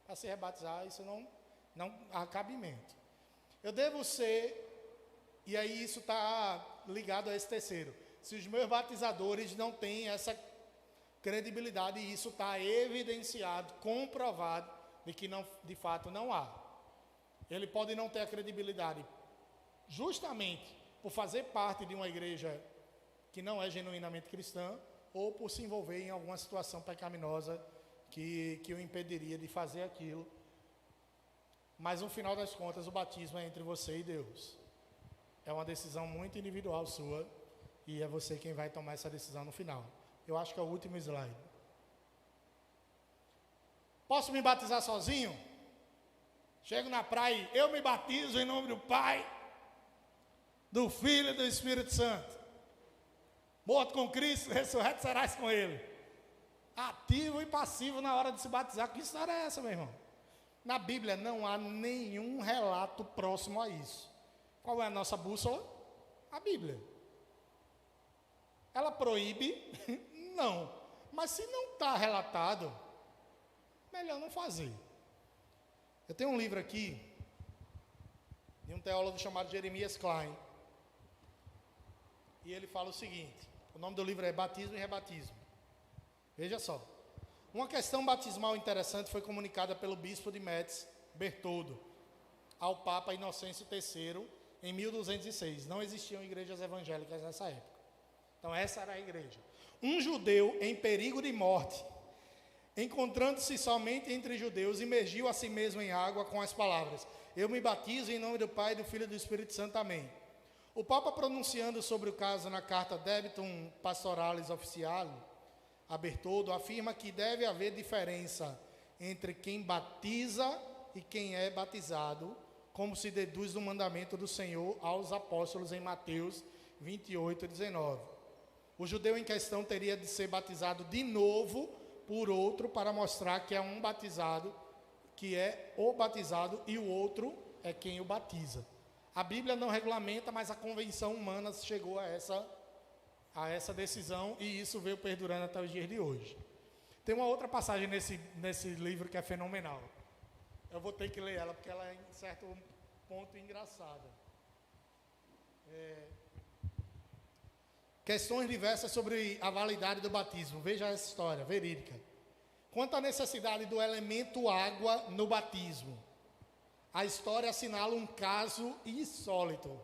para se rebatizar, isso não há cabimento. Eu devo ser, e aí isso está ligado a esse terceiro, se os meus batizadores não têm essa credibilidade, e isso está evidenciado, comprovado, de que não, de fato não há. Ele pode não ter a credibilidade, justamente por fazer parte de uma igreja que não é genuinamente cristã, ou por se envolver em alguma situação pecaminosa que o impediria de fazer aquilo. Mas no final das contas, o batismo é entre você e Deus. É uma decisão muito individual sua, e é você quem vai tomar essa decisão no final. Eu acho que é o último slide. Posso me batizar sozinho? Chego na praia, eu me batizo em nome do Pai, do Filho e do Espírito Santo. Morto com Cristo, ressurreto serás com Ele. Ativo e passivo na hora de se batizar. Que história é essa, meu irmão? Na Bíblia não há nenhum relato próximo a isso. Qual é a nossa bússola? A Bíblia. Ela proíbe? Não. Mas se não está relatado, melhor não fazer. Eu tenho um livro aqui, de um teólogo chamado Jeremias Klein. E ele fala o seguinte, o nome do livro é Batismo e Rebatismo. Veja só. Uma questão batismal interessante foi comunicada pelo bispo de Metz, Bertoldo, ao Papa Inocêncio III, em 1206. Não existiam igrejas evangélicas nessa época. Então essa era a igreja. Um judeu em perigo de morte, encontrando-se somente entre judeus, imergiu a si mesmo em água com as palavras: eu me batizo em nome do Pai, do Filho e do Espírito Santo. Amém. O Papa, pronunciando sobre o caso na carta Debitum Pastoralis Officiale, a Bertoldo, afirma que deve haver diferença entre quem batiza e quem é batizado, como se deduz do mandamento do Senhor aos apóstolos em Mateus 28, 19. O judeu em questão teria de ser batizado de novo por outro para mostrar que é um batizado, que é o batizado, e o outro é quem o batiza. A Bíblia não regulamenta, mas a convenção humana chegou a essa decisão, e isso veio perdurando até os dias de hoje. Tem uma outra passagem nesse livro que é fenomenal. Eu vou ter que ler ela, porque ela é em certo ponto engraçada. Questões diversas sobre a validade do batismo. Veja essa história, verídica. Quanto à necessidade do elemento água no batismo, a história assinala um caso insólito.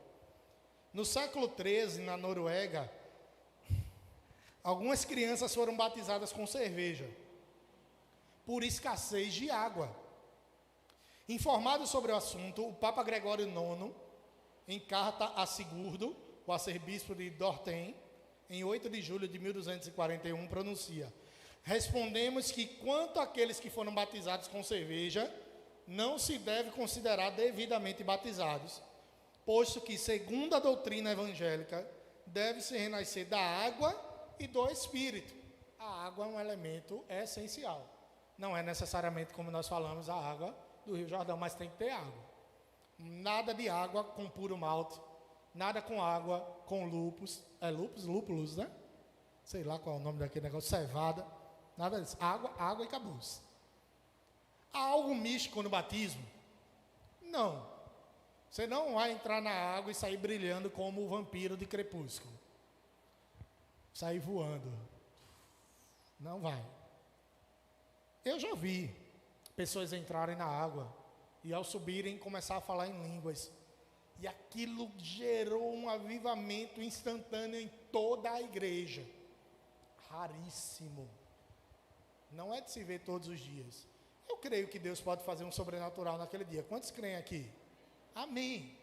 No século XIII, na Noruega, algumas crianças foram batizadas com cerveja, por escassez de água. Informado sobre o assunto, o Papa Gregório IX, em carta a Sigurdo, o arcebispo de Dorthem, em 8 de julho de 1241, pronuncia: respondemos que quanto àqueles que foram batizados com cerveja, não se deve considerar devidamente batizados, posto que, segundo a doutrina evangélica, deve-se renascer da água e do Espírito. A água é um elemento essencial. Não é necessariamente, como nós falamos, a água do Rio Jordão, mas tem que ter água. Nada de água com puro malte, nada com água com lúpus, lúpulos, né? Sei lá qual é o nome daquele negócio, cevada, nada disso. Água e cabuz. Há algo místico no batismo? Não. Você não vai entrar na água e sair brilhando como o vampiro de Crepúsculo. Sair voando. Não vai. Eu já vi pessoas entrarem na água e ao subirem começar a falar em línguas. E aquilo gerou um avivamento instantâneo em toda a igreja. Raríssimo. Não é de se ver todos os dias. Eu creio que Deus pode fazer um sobrenatural naquele dia. Quantos creem aqui? Amém.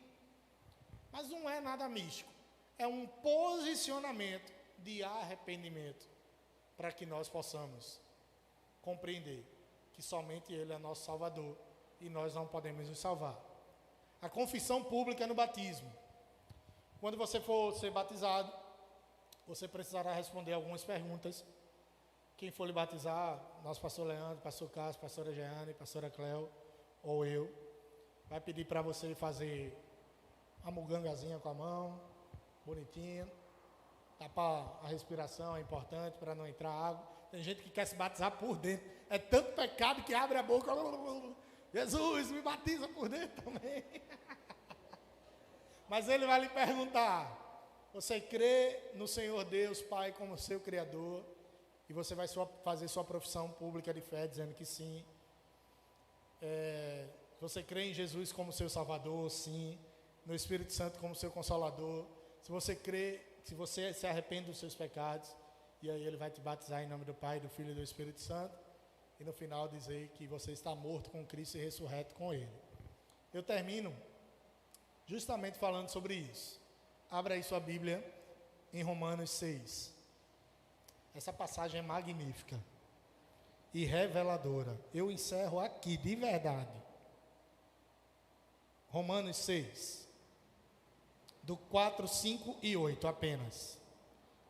Mas não é nada místico. É um posicionamento de arrependimento para que nós possamos compreender que somente Ele é nosso Salvador e nós não podemos nos salvar. A confissão pública no batismo. Quando você for ser batizado, você precisará responder algumas perguntas. Quem for lhe batizar, nosso pastor Leandro, pastor Cássio, pastora Jeane, pastora Cléo, ou eu, vai pedir para você fazer uma mugangazinha com a mão, bonitinho. Tapar a respiração é importante para não entrar água. Tem gente que quer se batizar por dentro. É tanto pecado que abre a boca. Jesus, me batiza por dentro também. Mas ele vai lhe perguntar: você crê no Senhor Deus Pai como seu Criador? E você vai fazer sua profissão pública de fé dizendo que sim. Você crê em Jesus como seu Salvador? Sim. No Espírito Santo como seu Consolador? Se você crê, se você se arrepende dos seus pecados, e aí ele vai te batizar em nome do Pai, do Filho e do Espírito Santo, e no final dizer que você está morto com Cristo e ressurreto com Ele. Eu termino justamente falando sobre isso. Abra aí sua Bíblia em Romanos 6. Essa passagem é magnífica e reveladora. Eu encerro aqui, de verdade. Romanos 6, do 4, 5 e 8 apenas.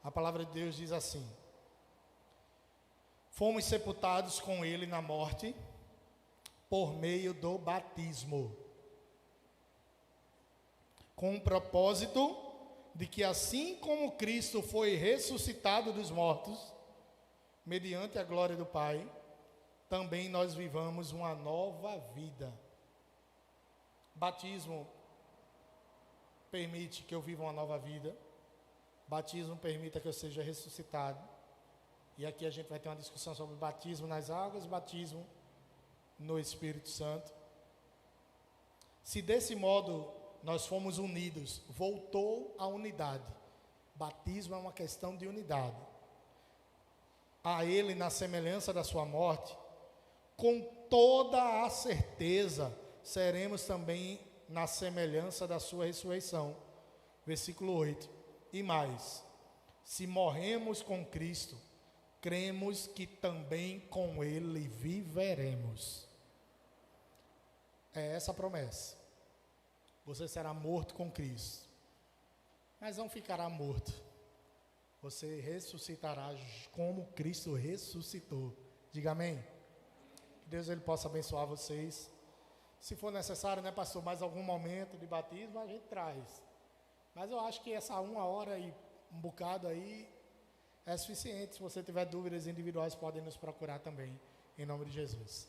A palavra de Deus diz assim: fomos sepultados com Ele na morte, por meio do batismo, com o propósito de que assim como Cristo foi ressuscitado dos mortos, mediante a glória do Pai, também nós vivamos uma nova vida. Batismo permite que eu viva uma nova vida. Batismo permite que eu seja ressuscitado. E aqui a gente vai ter uma discussão sobre batismo nas águas, batismo no Espírito Santo. Se desse modo nós fomos unidos, voltou à unidade. Batismo é uma questão de unidade. A Ele, na semelhança da sua morte, com toda a certeza, seremos também na semelhança da sua ressurreição. Versículo 8. E mais, se morremos com Cristo, cremos que também com Ele viveremos. É essa a promessa. Você será morto com Cristo, mas não ficará morto. Você ressuscitará como Cristo ressuscitou. Diga amém. Que Deus ele possa abençoar vocês. Se for necessário, né, pastor, mais algum momento de batismo, a gente traz. Mas eu acho que essa 1 hora e um bocado aí é suficiente. Se você tiver dúvidas individuais, podem nos procurar também, em nome de Jesus.